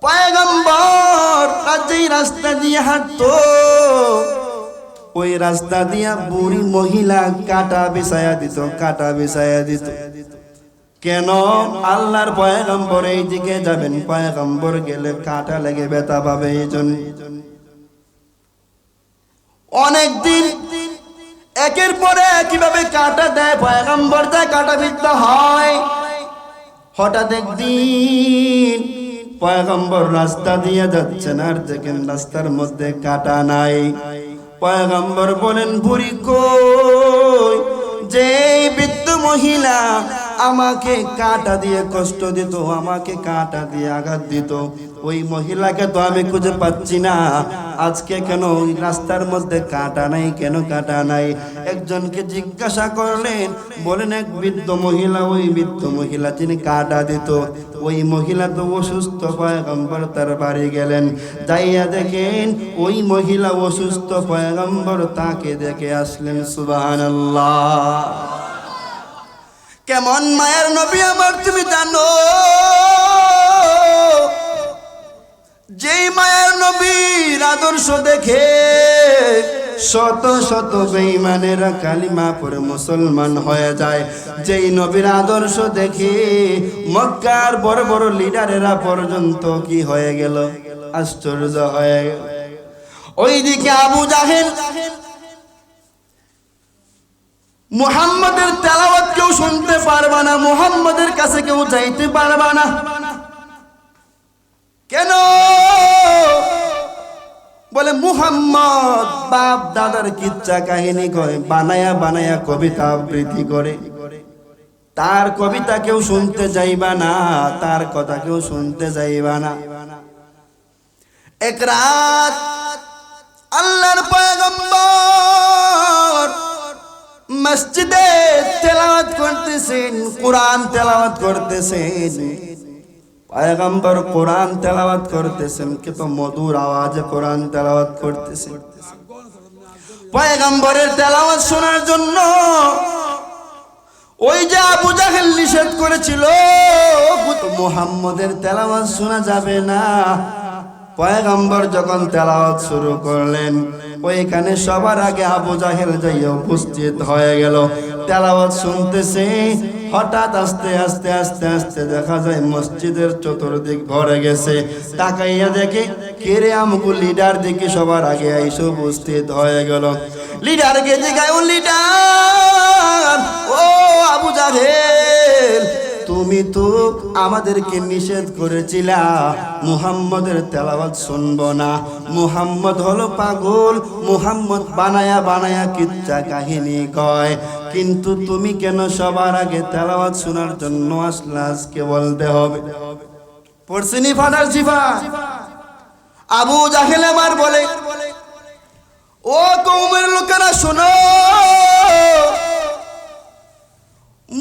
পয়গম্বর যেই রাস্তা দিয়ে হাঁটতো, ওই রাস্তা দিয়া বুড়ি মহিলা কাটা বিছায়া দিত, কাটা বিছায়া দিত। কেন? আল্লাহর পয়গম্বর এই দিকে যাবেন, পয়গম্বর গেলে কাটা লেগে ব্যথা পাবে, এই জন্য অনেকদিন একের পরে কিভাবে কাটা দেয়, পয়গম্বর দেয়, কাটা বিদ্ধ হয়। হঠাৎ একদিন পয়গম্বর রাস্তা দিয়ে যাচ্ছেন, আর দেখেন রাস্তার মধ্যে কাটা নাই। পয়গম্বর বলেন, বুড়ি কই? যে বৃদ্ধ মহিলা আমাকে কাটা দিয়ে কষ্ট দিত, আমাকে কাটা দিয়ে আঘাত দিত, ওই মহিলাকে তো আমি খুঁজে পাচ্ছি না। আজকে কেন ওই রাস্তার মধ্যে কাটা নাই? কেন কাটা নাই? একজনকে জিজ্ঞাসা করলেন, বলেন এক বৃদ্ধ মহিলা, ওই বৃদ্ধ মহিলা যিনি কাটা দিত, ওই মহিলা তো অসুস্থ। পয়গম্বর তার বাড়ি গেলেন, যাইয়া দেখেন ওই মহিলা অসুস্থ। পয়গম্বর তাকে দেখে আসলেন। সুবহানাল্লাহ! কেমন মায়ের নবী আমার তুমি জানো? যেই মায়ের নবীর আদর্শ দেখে শত শত বেঈমানেরা কালিমা পড়ে মুসলমান হয়ে যায়, যেই নবীর আদর্শ দেখে মক্কার বড় বড় লিডারেরা পর্যন্ত কি হয়ে গেল? আশ্চর্য হয়ে গেল। ওইদিকে আবু জাহেল মুহাম্মাদের তেলাওয়াত কেউ শুনতে পারবে না, মুহাম্মাদের কাছে কেউ যাইতে পারবে না। কেন? বলে মুহাম্মদ বাপ দাদার কিচ্ছা কাহিনী কয়, বানায়া বানায়া কবিতা আবৃত্তি করে, তার কবিতা কেউ শুনতে যাইবা না, তার কথা কেউ শুনতে যাইবা না। এক রাত আল্লাহর পয়গম্বর মসজিদে তেলাওয়াত করতেছেন, কোরআন তেলাওয়াত করতেছেন। পয়গম্বর কোরআন তেলাওয়াত করতেছেন, কত মধুর আওয়াজে কোরআন তেলাওয়াত করতেছেন। পয়গম্বরের তেলাওয়াত শোনার জন্য ওই যে আবু জাহেল নিষেধ করেছিল, মুহাম্মদের তেলাওয়াত শোনা যাবে না। পয়গম্বর যখন তেলাওয়াত শুরু করলেন, ওইখানে সবার আগে আবু জাহেল যাইয়া উপস্থিত হয়ে গেল, তেলাওয়াত শুনতেছে। হঠাৎ আস্তে আস্তে আস্তে আস্তে দেখা যায় মসজিদের চতুর্দিক ভরে গেছে। তাকাইয়া দেখে কেরে আমগো লিডার দিকে সবার আগে এসে উপস্থিত হয়ে গেল। লিডারকে জিগায়, ও লিডার, ও আবু জাহেল, তুমি তো আমাদেরকে নিষেধ করেছিলা মুহাম্মদের তেলাওয়াত শুনবো না, মুহাম্মদ হলো পাগল, মুহাম্মদ বানায়া বানায়া কিচ্ছা কাহিনী কয়, কিন্তু তুমি কেন সবার আগে তেলাওয়াত শোনার জন্য আসলা? আজকে বলতে হবে। পড়ছিনি ফাদার জিফা? আবু জাহেল আমার বলে, ও কওমের লোকেরা শোনো,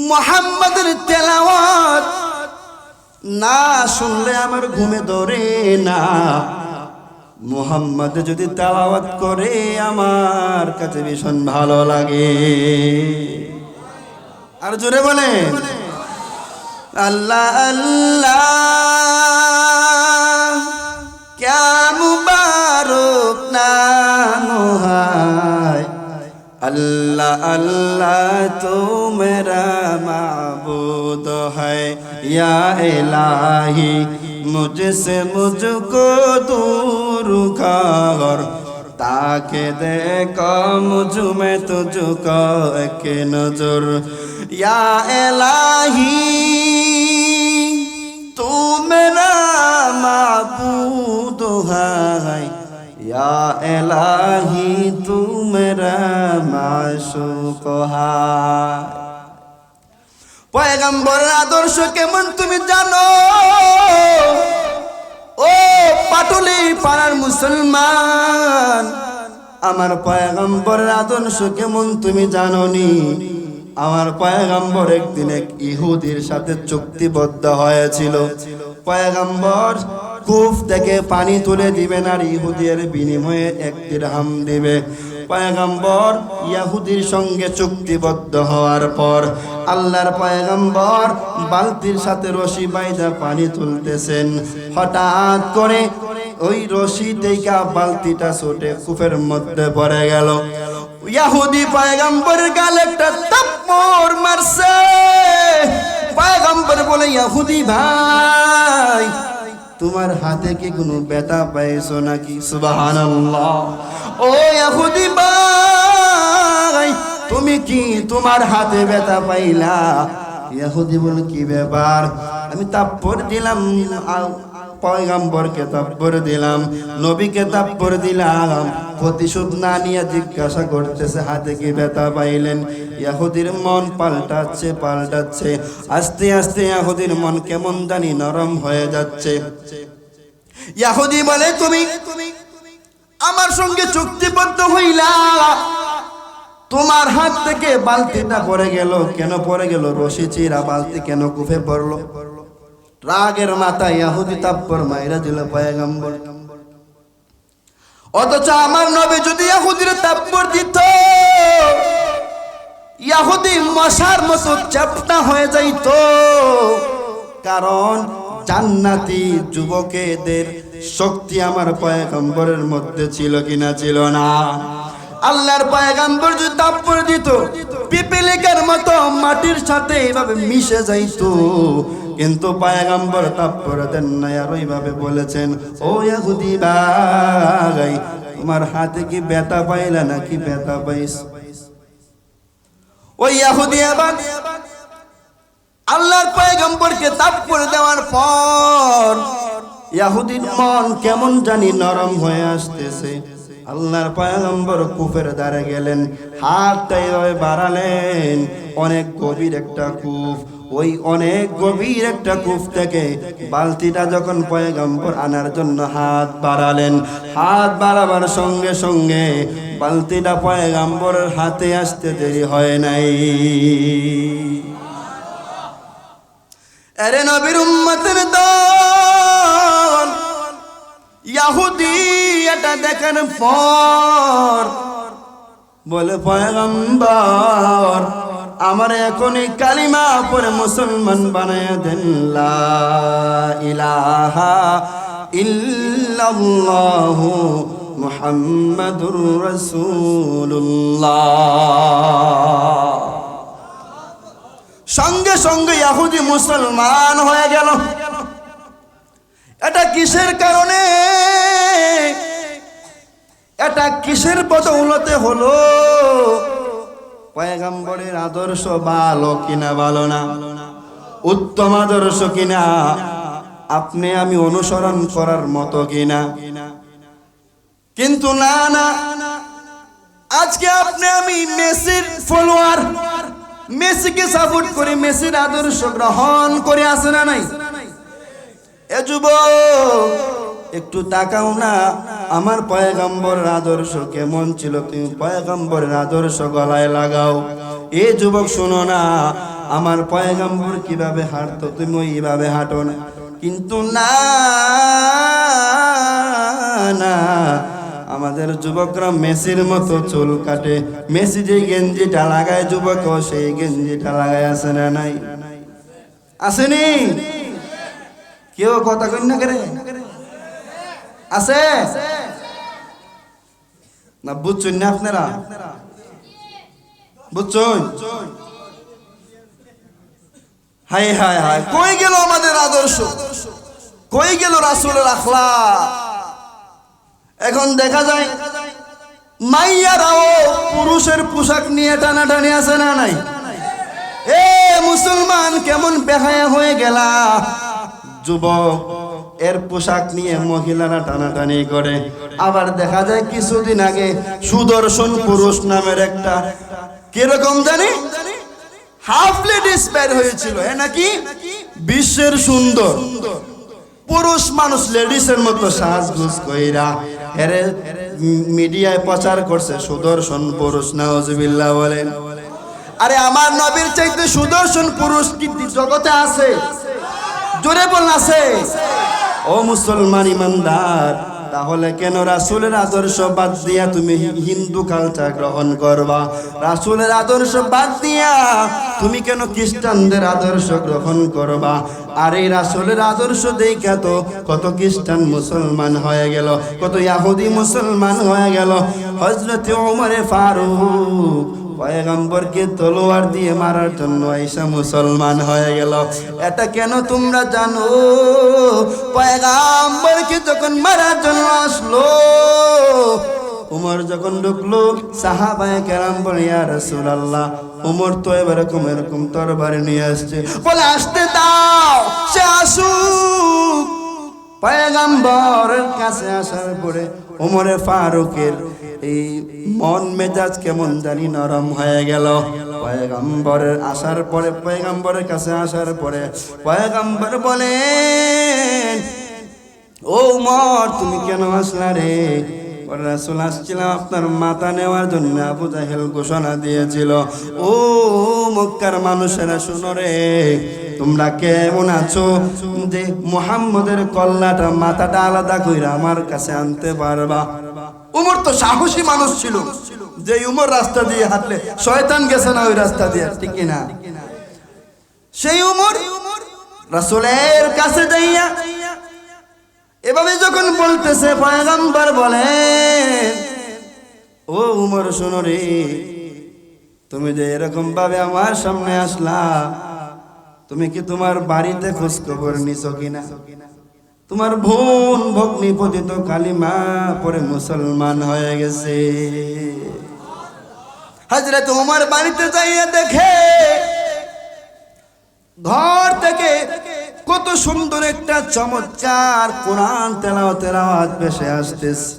মুহাম্মাদের তেলাওয়াত না শুনলে আমার ঘুমে ধরে না। মুহাম্মদ যদি তেলাওয়াত করে আমার কাছে ভীষণ ভালো লাগে। আর জোরে বলেন, আল্লাহ আল্লাহ ক্যা মুবারক নাম अल्लाह अल्लाह तू मेरा माबूद है या इलाही मुझसे मुझको दूर कर ताके देखो मुझ में तुझको एक नजर या इलाही तू मेरा माबूद है या इलाही तू मेरा माशूक है। পয়গম্বরের আদর্শ কেমন তুমি জানো? ও পাটুলি পাড়ার মুসলমান, আমার পয়গম্বরের আদর্শ কেমন তুমি জানোনি? আমার পয়গম্বর একদিন এক ইহুদির সাথে চুক্তিবদ্ধ হয়েছিল। পয়গম্বর কূপ থেকে পানি তুলে দিবেন আর ইহুদির বিনিময়ে 1 দিরহাম দিবে। পয়গম্বর ইহুদির সঙ্গে চুক্তিবদ্ধ হওয়ার পর আল্লাহর পয়গম্বর বালতির সাথে রশি বাইধা পানি তুলতেছেন। হঠাৎ করে ওই রশি থেকে বালতিটা ছোটে কূপের মধ্যে পড়ে গেল। ইহুদি পয়গম্বরের গালে একটা থাপ্পড় মারছে। পয়গম্বর বলে, ইহুদি ভাই তোমার হাতে কি কোনো ব্যথা পাইছো নাকি? সুবহানাল্লাহ। ও ইহুদি ভাই তুমি কি তোমার হাতে ব্যথা পাইলা? ইহুদি বলে, কি ব্যাপার? আমি থাপ্পড় দিলাম, পয়গম্বরকে থাপ্পড় দিলাম, নবীকে থাপ্পড় দিলাম। প্রতিশোধ না নিয়ে জিজ্ঞাসা করতেছে হাতে কি ব্যথা পাইলেন? ইহুদির মন পাল্টাচ্ছে পাল্টাচ্ছে, আস্তে আস্তে ইহুদির মন কেমন জানি নরম হয়ে যাচ্ছে। ইহুদি বলে, তুমি আমার সঙ্গে চুক্তিবদ্ধ হইলা, তোমার হাত থেকে বালতিটা পড়ে গেল। কেন পড়ে গেল? রশি চিরা বালতি কেন কূপে পড়লো? রাগের মাথায় ইহুদি থাপ্পড় মাইরা দিল পয়গম্বর। অথচ আমার নবী যদি ইহুদির থাপ্পড় দিত, ইহুদি মশার মতো চ্যাপ্টা হয়ে যাইত। কারণ জান্নাতি যুবকেদের শক্তি আমার পয়গম্বরের মধ্যে ছিল কিনা? ছিল না। আল্লাহর পয়গম্বর যদি থাপ্পড় দিত, পিপিলিকার মতো মাটির সাথে এইভাবে মিশে যাইতো। কিন্তু পয়গম্বর থাপ্পড় দেন না, আর ওইভাবে বলেছেন, ও ইহুদি ভাই তোমার হাতে কি ব্যথা পাইলা নাকি ব্যথা পাইছ? ওই ইহুদি আবার আল্লাহর পয়গম্বরকে থাপ্পড় দেওয়ার পর ইহুদির মন কেমন জানি নরম হয়ে আসতেছে। আল্লাহর পয়গম্বর কূপের ধারে গেলেন, হাতটা এভাবে বাড়ালেন। অনেক গভীর একটা কূপ, ওই অনেক গভীর একটা কূপ থেকে বালতিটা যখন পয়গম্বর আনার জন্য হাত বাড়ালেন, হাত বাড়াবার সঙ্গে সঙ্গে বালতিটা পয়গম্বরের হাতে আসতে দেরি হয় নাই। আরে নবীর উম্মতের দল, ইহুদি এটা দেখার পর বলে, পয়গম্বর আমার এখনই কালিমা পড়ে মুসলমান বানায় দেন। লা ইলাহা ইল্লাল্লাহু মুহাম্মাদুর রাসূলুল্লাহ। সঙ্গে সঙ্গে ইহুদি মুসলমান হয়ে গেল। এটা কিসের কারণে? এটা কিসের বদৌলতে হলো? পয়গম্বরের আদর্শ ভালো কিনা ভালো না? উত্তম আদর্শ কিনা? আপনি আমি অনুসরণ করার মতো কিনা? কিন্তু না না, আজকে আপনি আমি মেসির ফলোয়ার, মেসিকে সাপোর্ট করে মেসির আদর্শ গ্রহণ করে আসে না নাই? এ যুবক একটু তাকাও না, আমার পয়গম্বরের আদর্শ কেমন ছিল? তুমি পয়গম্বরের আদর্শ গলায় লাগাও। এ যুবক শোনো না, আমার পয়গম্বর কিভাবে হাঁটতো তুমি ওইভাবে হাঁটো না। কিন্তু না না, আমাদের যুবকরা মেসির মতো চুল কাটে। মেসি যে গেঞ্জিটা লাগায় যুবক সেই গেঞ্জিটা লাগায়, আছে না নাই? আসেনি? কেউ কথা কই না করে? আছে না? বুঝছেন না আপনারা? বুঝছো? হায় হায় হায়, কই গেল আমাদের আদর্শ, কই গেল রাসূলের আখলাক? এখন দেখা যায় মাইয়ারাও পুরুষের পোশাক নিয়ে টানাটানি আছে না নাই? এ মুসলমান কেমন বেহায়া হয়ে গেলা! যুবক এর পোশাক নিয়ে মহিলারা টানাটানি করে। আবার দেখা যায় কিছুদিন আগে সুদর্শন পুরুষ নামের একটা কিরকম জানি হাফ লেডিস বের হয়েছিল, নাকি বিশ্বের সুন্দর পুরুষ মানুষ লেডিসের মতো সাজগোজ কইরা এরে মিডিয়ায় প্রচার করছে সুদর্শন পুরুষ। নাউজুবিল্লাহ বলেন। আরে আমার নবীর চাইতে সুদর্শন পুরুষ কি জগতে আছে? জোরে বল আছে? ও মুসলমান ইমানদার, তাহলে কেন রাসূলের আদর্শ বাদ দিয়া তুমি হিন্দু কালচার গ্রহণ করবা? রাসূলের আদর্শ বাদ দিয়া তুমি কেন খ্রিস্টানদের আদর্শ গ্রহণ করবা? আর এই রাসূলের আদর্শ দেখা তো কত খ্রিস্টান মুসলমান হয়ে গেল, কত ইহুদি মুসলমান হয়ে গেল। হযরত ওমর ফারুক পয়গম্বরকে তলোয়ার দিয়ে মারার জন্য আয়েশা মুসলমান হয়ে গেল। এটা কেন তোমরা জানো? পয়গম্বরকে যখন মারার জন্য আসলো, উমর যখন ঢুকলো, সাহাবায়ে কেরাম বলে ইয়া রাসূলুল্লাহ, উমর তো এরকম এরকম তরবারি নিয়ে আসছে, বলে আসতে দাও, সে আসুক। পয়গম্বরের কাছে আসার পরে ওমরে ফারুকের এই মন মেজাজ কেমন জানি নরম হয়ে গেল। পয়গম্বরের আসার পরে, পয়গম্বরের কাছে আসার পরে পয়গম্বর বলেন, ও ওমর তুমি কেন আসলা রে? রাসূল আসছিলাম আপনার মাথা নেওয়ার জন্য। আবু জাহেল ঘোষণা দিয়েছিল, ও মক্কার মানুষেরা শুনো রে, তোমরা কেমন আছো যে মুহাম্মদের কল্লাটা মাথাটা আলাদা কইরা আমার কাছে আনতে পারবা? উমর তো সাহসী মানুষ ছিল, যে উমর রাস্তা দিয়ে হাঁটলে শয়তান গেছে না ওই রাস্তা দিয়ে, ঠিক না? সেই উমর রাসূলের কাছে যাইয়া এভাবে যখন বলতেছে, পয়গম্বর বলেন, ও উমর শোনো রে, তুমি যে এরকম ভাবে আমার সামনে আসলা, তুমি কি তোমার বাড়িতে খোঁজ খবর নিছো কিনা? তোমার বোন ভগ্নী পতিত কালিমা পরে মুসলমান হয়ে গেছে। হযরত ওমর বাড়িতে যাইয়া দেখে ঘর থেকে কত সুন্দর একটা চমৎকার কোরআন তেলাওয়াতের আওয়াজ ভেসে আসতেছে।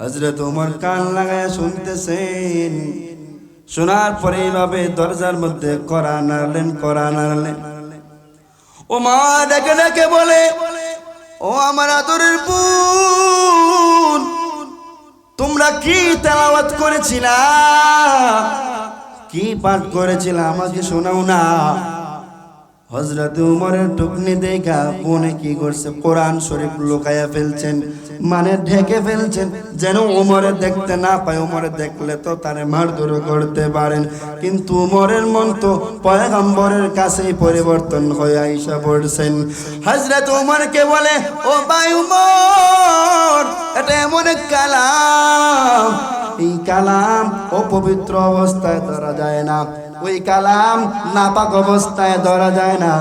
হযরত ওমর কান লাগায়া শুনতেছেন। শোনার পরে এইভাবে দরজার মধ্যে কোরআন আনলেন। ওমর ডেকে ডেকে বলে, ও আমার আদরের বোন, তোমরা কি তেলাওয়াত করেছিলা, কি পাঠ করেছিলা, আমাকে শোনাও না। হযরত উমরের টুকনি দেখা বোনে কি করছে, কোরআন শরীফ লুকায়া ফেলছেন, মানে ঢেকে ফেলছেন, যেন উমরে দেখতে না পায়। উমরে দেখলে তো তারে মারধর করতে পারেন, কিন্তু উমরের মন তো পয়গম্বরের কাছেই পরিবর্তন হয়ে আইসা পড়ছেন। হযরত উমরকে বলে, ও ভাই উমর, এটা এমন এক কালাম, এই কালাম অপবিত্র অবস্থায় ধরা যায় না, ওই কালাম নাপাক অবস্থায় ধরা যায় না।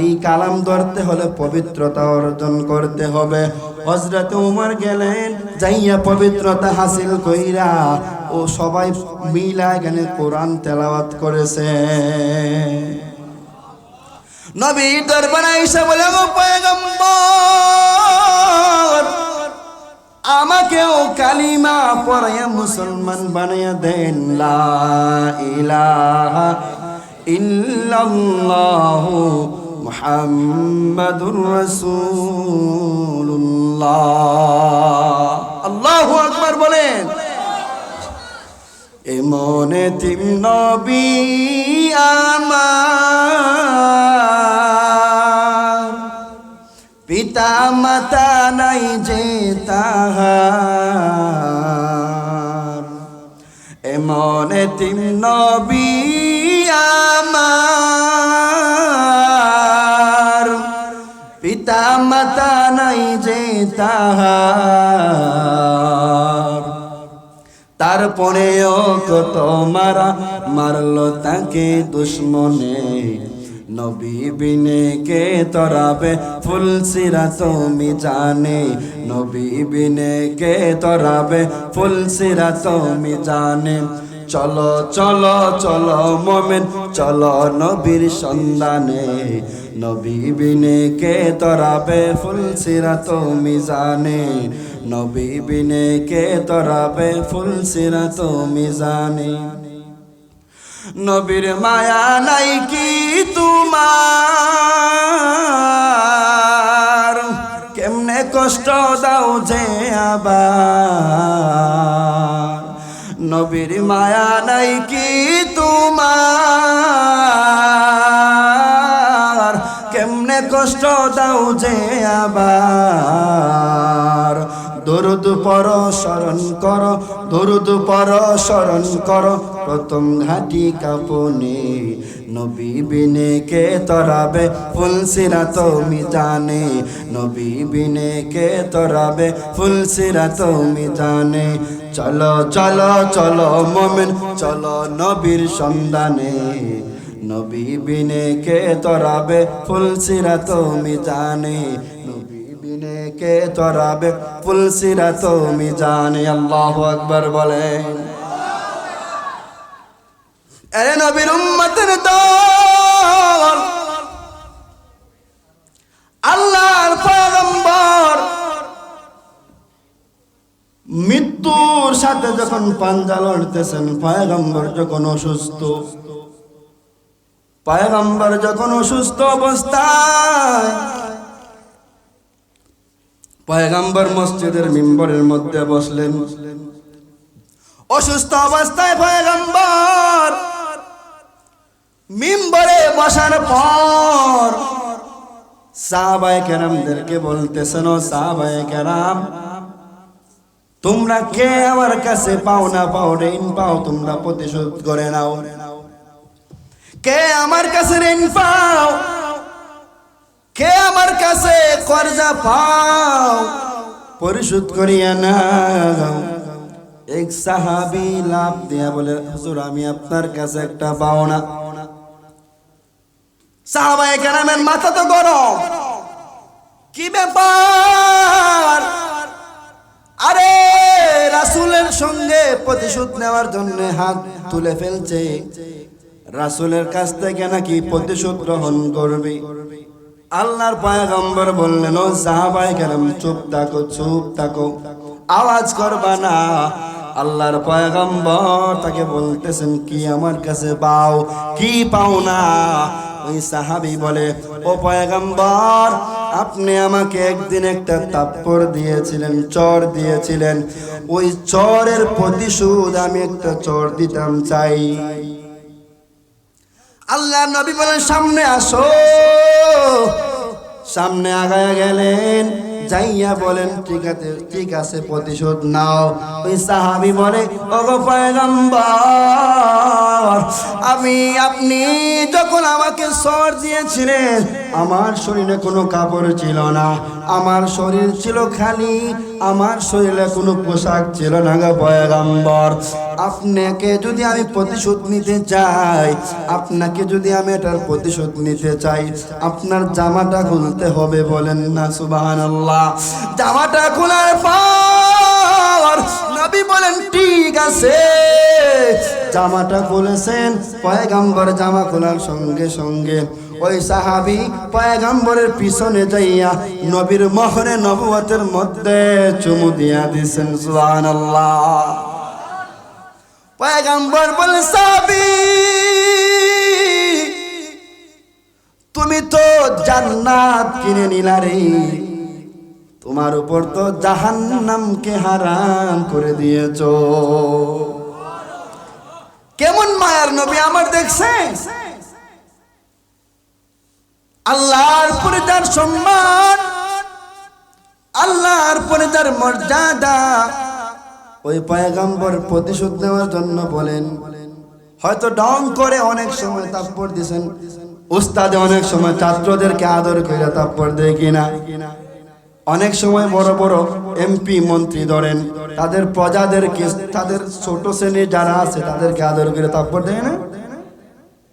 এই কালাম ধরতে হলে পবিত্রতা অর্জন করতে হবে। হযরত ওমর গেলেন, যাইয়া পবিত্রতা হাসিল কইরা ও সবাই মিলা এখানে কোরআন তেলাওয়াত করেছে। নবী দরবারে এসে বলে, ও পয়গম্বর, আমাকেও কালিমা পড়াইয়া মুসলমান বানাইয়া দেন। লা ইলাহা ইল্লাল্লাহু মুহাম্মাদুর রাসূলুল্লাহ। আল্লাহু আকবার বলেন। এমন এতিম নবী আমার, পিতা মাতা নাই যে তাহার, এমন এতিম নবী আমার, পিতা মাতা নাই যে তাহার, তারপরেও কত মারা মারলো তাকে দুশ্মনে নবী বিনে কে তরাবে ফুলসিরাত মিজানে নবী বিনে কে তরাবে ফুলসিরাত মিজানে চলো চলো চলো মোমেন চলো নবীর সন্ধানে নবী বিনে কে তরাবে ফুলসিরাত মিজানে নবী বিনে কে তরাবে ফুলসিরাত মিজানে নবীর মায়া নাই কি তোমার কেমনে কষ্ট দাও যে আবার নবীর মায়া নাই কি তোমার কেমনে কষ্ট দাও যে আবার দরুদ পর স্মরণ কর দরুদ পর স্মরণ কর প্রথম ঘাটি কাপনে নবী বিনে কে তরাবে ফুলসিরাত মিজানে নবী বিনে কে তরাবে ফুলসিরাত মিজানে চলো চলো চলো মোমেন চলো নবীর সন্ধানে নবী বিনে কে তরাবে ফুলসিরাত মিজানে বিনে কে তরাবে ফুলসিরাত মিজানে আল্লাহু আকবার বলেন আরে নবীর উম্মতের দল আল্লাহর পয়গম্বর মৃত্যুর সাথে যখন পাঞ্জা লড়তেছেন পয়গম্বর যখন অসুস্থ পয়গম্বর যখন অসুস্থ অবস্থায় পয়গম্বর মসজিদের মিম্বরের মধ্যে বসলেন অসুস্থ অবস্থায় পয়গম্বর মিম্বরে বসার পর সাহাবায়ে কেরামদেরকে বলতেছেন ও সাহাবায়ে কেরাম তোমরা কে আমার কাছে পাও না পাও ঋণ পাও তোমরা প্রতিশোধ করে নাও কে আমার কাছে ঋণ পাও কে আমার কাছে কর্জা পাও পরিশোধ করিয়া নাও এক সাহাবী লাভ দিয়া বলে হুজুর আমি আপনার কাছে একটা পাওনা সাহাবায়ে কেরামের মাথা তো গরম কি ব্যাপার আরে রাসূলের সঙ্গে প্রতিশোধ নেওয়ার জন্য হাত তুলে ফেলছে রাসূলের কাছ থেকে নাকি প্রতিশোধ গ্রহণ করবে আল্লাহর পয়গম্বর বললেন ও সাহাবায়ে কেরাম চুপ থাকো আওয়াজ করবা না আল্লাহর পয়গম্বর তাকে বলতেছেন কি আমার কাছে পাও কি পাও না ওই সাহাবী বলে ও পয়গম্বর আপনি আমাকে একদিন একটা থাপ্পড় দিয়েছিলেন চর দিয়েছিলেন ওই চরের প্রতিশোধ আমি একটা চর দিতাম চাই আল্লাহর নবী বলেন সামনে আসো সামনে আগায়া গেলেন যাইয়া বলেন ঠিক আছে প্রতিশোধ নাও ওই সাহাবী বলে ওগো পয়গম্বর আপনি যখন আমাকে সর দিয়েছিলেন আমার শরীরে কোনো কাপড় ছিল না আমার শরীর ছিল খালি আমার শরীরে কোনো পোশাক ছিল না গো পয়গম্বর আপনাকে যদি আমি প্রতিশোধ নিতে চাই আপনাকে যদি আমি এটার প্রতিশোধ নিতে চাই আপনার জামাটা খুলতে হবে বলেন না সুবহানাল্লাহ জামাটা খোলার পর নবী বলেন ঠিক আছে জামাটা খুলেছেন পয়গম্বর জামা খোলার সঙ্গে সঙ্গে ওই সাহাবী পয়গম্বরের পিছনে যাইয়া নবীর মোহরে নবুয়তের মধ্যে চুমু দিয়া দিয়েছেন সুবহানাল্লাহ পয়গম্বর বলে সাহাবী তুমি তো জান্নাত কিনে নিলা রে তোমার উপর তো জাহান্নামকে হারাম করে দিয়েছো কেমন মায়ার নবী আমার দেখছেন আল্লাহর পরে যার সম্মান আল্লাহর পরে যার মর্যাদা ওই পয়গম্বর প্রতিশোধ নেওয়ার জন্য বলেন হয়তো ঢং করে অনেক সময় থাপ্পড় দিয়েছেন উস্তাদে অনেক সময় ছাত্রদেরকে আদর করে থাপ্পড় দেয় কিনা অনেক সময় বড় বড় এমপি মন্ত্রী ধরেন তাদের প্রজাদেরকে, তাদের ছোট শ্রেণীর যারা আছে তাদেরকে আদর করে তাপ্পর দেয় না,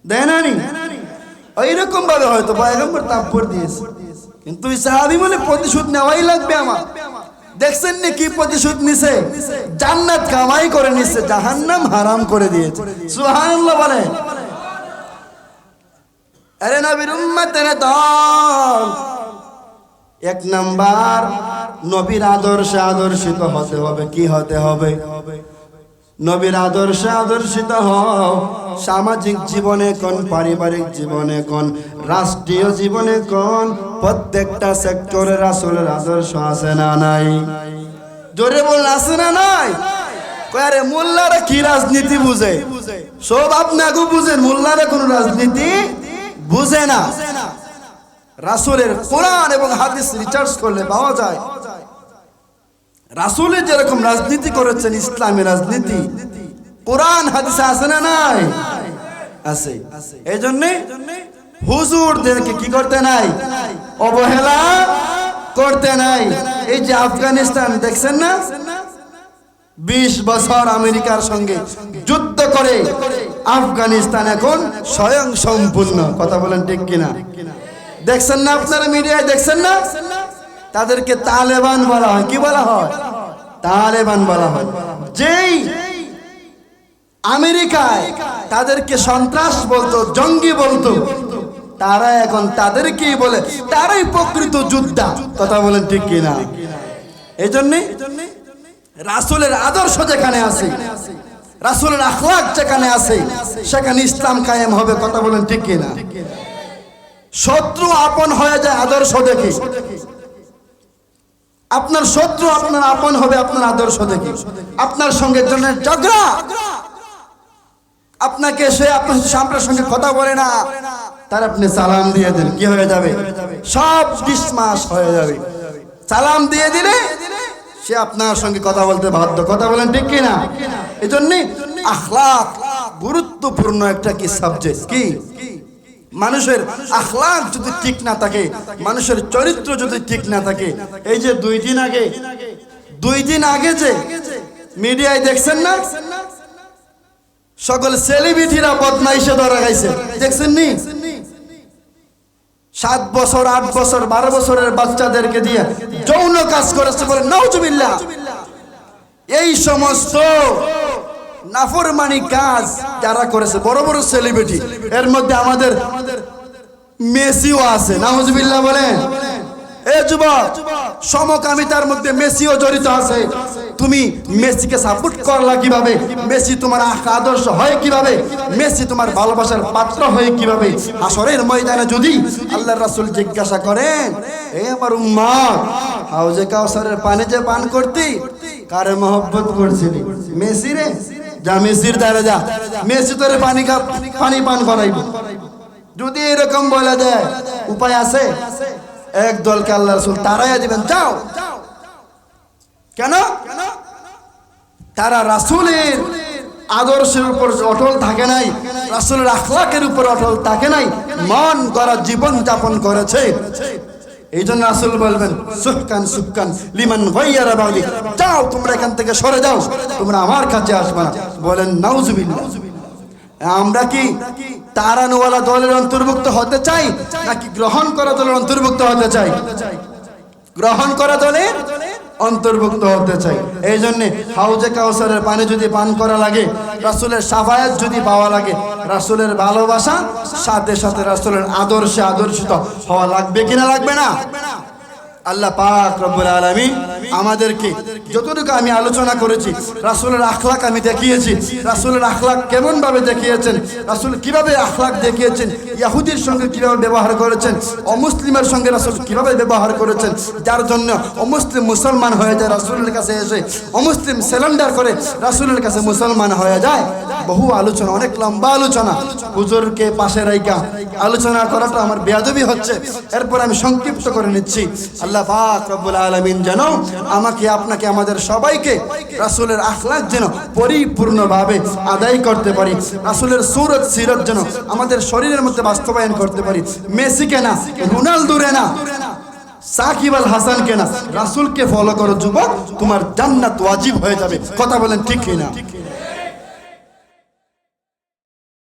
দেয় না নি? ওইরকম ভাবে হয়তো পয়গম্বর তাপ্পর দিয়েছে, কিন্তু সাহাবী বলে প্রতিশোধ নেওয়াই লাগবে আমার। দেখছেন নি কি প্রতিশোধ নিছে? জান্নাত কামাই করে নিছে, জাহান্নাম হারাম করে দিয়েছে। সুবহানাল্লাহ বলে। আরে নবীর উম্মতের দল, এক নাম্বার নবীর আদর্শে আদর্শিত হতে হবে। কি হতে হবে? নবীর আদর্শে আদর্শিত হও। সামাজিক জীবনে কোন, পারিবারিক জীবনে কোন, রাষ্ট্রীয় জীবনে কোন, প্রত্যেকটা সেক্টরে রাসূলের আদর্শ আছে না নাই? জোরে বল, আছে না নাই? আরে মোল্লারা কি রাজনীতি বুঝে? সব আপনাকে বুঝেন, মোল্লারা কোন রাজনীতি বুঝে না। রাসূলের কোরআন এবং হাদিস রিসার্চ করলে পাওয়া যায় রাসূলের যেরকম রাজনীতি করেছেন, ইসলামী রাজনীতি কোরআন হাদিসে আছে না নাই? আছে। এই জন্য হুজুরদেরকে কি করতে নাই? অবহেলা করতে নাই। এই যে আফগানিস্তান দেখছেন না, 20 বছর আমেরিকার সঙ্গে যুদ্ধ করে আফগানিস্তান এখন স্বয়ং সম্পূর্ণ। কথা বলেন ঠিক কিনা? দেখছেন না আপনারা মিডিয়ায়, দেখছেন না? তাদেরকে তালেবান বলা হয়। কি বলা হয়? তালেবান বলা হয়। যেই আমেরিকায় তাদেরকে সন্ত্রাস বলতো, জঙ্গি বলতো, তারা এখন তাদেরকেই বলে তারাই প্রকৃত যোদ্ধা। কথা বলেন ঠিক কিনা? এই জন্যে রাসূলের আদর্শ যেখানে আছে, রাসূলের আখলাক যেখানে আছে, সেখানে ইসলাম কায়েম হবে। কথা বলেন ঠিক কিনা? শত্রু আপন হয়ে যায় আদর্শ দেখে। আপনার শত্রু আপনার আপন হবে আপনার আদর্শ দেখে। আপনার সঙ্গে জনের ঝগড়া, আপনাকে সে আপনার সঙ্গে কথা বলে না, তার আপনি সালাম দিয়ে দেন, কি হয়ে যাবে? সব ডিসমাস হয়ে যাবে। সালাম দিয়ে দিলে সে আপনার সঙ্গে কথা বলতে বাধ্য। কথা বলেন ঠিক কিনা? এই জন্য আখলাক গুরুত্বপূর্ণ একটা কি সাবজেক্ট। কি? মানুষের আখলাক যদি ঠিক না থাকে, মানুষের চরিত্র যদি ঠিক না থাকে, এই যে 2 দিন আগে যে মিডিয়ায় দেখছেন না, সকল সেলিব্রিটিরা বদমাইশে ধরা গেছে, দেখছেন নি? 7 বছর 8 বছর 12 বছরের বাচ্চাদেরকে দিয়ে যৌন কাজ করেছে বলে নাউজুবিল্লাহ। এই সমস্ত নাফরমানি কাজ যারা করেছে বড় বড় সেলিব্রিটি, এর মধ্যে আমাদের মেসিও আছে। নাউজুবিল্লাহ বলেন। এই যুবক, সমকামিতার মধ্যে মেসিও জড়িত আছে। তুমি মেসিকে সাপোর্ট করলা কিভাবে? মেসি তোমার আদর্শ হয় কিভাবে? মেসি তোমার ভালোবাসার পাত্র হয় কিভাবে? হাসরের ময়দানে যদি আল্লাহর রাসূল জিজ্ঞাসা করেন, এ আমার উম্মত, হাউজে কাউসারের পানি যে পান করতি, কারে মহব্বত করছিলি? মেসি রে। যা মেসির দ্বারা যা, মেসি তোরে পানি পান করাইব। যদি এরকম বলে দেয়, উপায় আছে? এক দলকে আল্লাহ রাসূল তাড়াইয়া দিবেন, যাও। কেন? তারা রাসূলের আদর্শের উপর অটল থাকে নাই, রাসূলের আখলাকের উপর অটল থাকে নাই, মন গড়া জীবন যাপন করেছে। এই জন্য রাসূল বলবেন, সুহকান সুহকান লিমান গায়্যারা বাদি, যাও তোমরা এখান থেকে সরে যাও, তোমরা আমার কাছে আসবে না। বলেন নাউজুবিল্লাহ। আমরা কি তারানোওয়ালা দলের অন্তর্ভুক্ত হতে চাই, নাকি গ্রহণ করা দলের অন্তর্ভুক্ত হতে চাই? গ্রহণ করা দলের অন্তর্ভুক্ত হতে চাই। এই জন্য হাউজে কাউসারের পানি যদি পান করা লাগে, রাসূলের শাফায়াত যদি পাওয়া লাগে, রাসূলের ভালোবাসা সাথে সাথে রাসূলের আদর্শে আদর্শিত হওয়া লাগবে কিনা লাগবে না? আল্লাহ পাক রব্বুল আলামিন আমাদেরকে যতটুকু আমি আলোচনা করেছি, রাসূলের আখলাক আমি দেখিয়েছি। রাসূলের আখলাক কেমন ভাবে দেখিয়েছেন, রাসূল কিভাবে আখলাক দেখিয়েছেন, ইহুদির সঙ্গে কিভাবে ব্যবহার করেছেন, অমুসলিমের সঙ্গে রাসূল কিভাবে ব্যবহার করেছেন, যার জন্য অমুসলিম মুসলমান হয়ে যায় রাসূলের কাছে এসে, অমুসলিম সারেন্ডার করে রাসূলের কাছে মুসলমান হয়ে যায়। বহু আলোচনা, অনেক লম্বা আলোচনা, হুজুরকে পাশে রাইখা আলোচনা করাটা আমার বেয়াদবি হচ্ছে। এরপর আমি সংক্ষিপ্ত করে নিচ্ছি। আল্লাহ পাক রব্বুল আলামিন যেন আমাকে, আপনাকে, আমাদের সবাইকে রাসূলের আখলাক যেন পরিপূর্ণভাবে আদায় করতে পারি, রাসূলের সুরত সিরত যেন আমাদের শরীরের মধ্যে বাস্তবায়ন করতে পারি। মেসিকে না, রোনালদোরে না, সাকিব আল হাসানকে না, রাসূলকে ফলো করো যুবক, তোমার জান্নাত ওয়াজিব হয়ে যাবে। কথা বলেন ঠিক কিনা?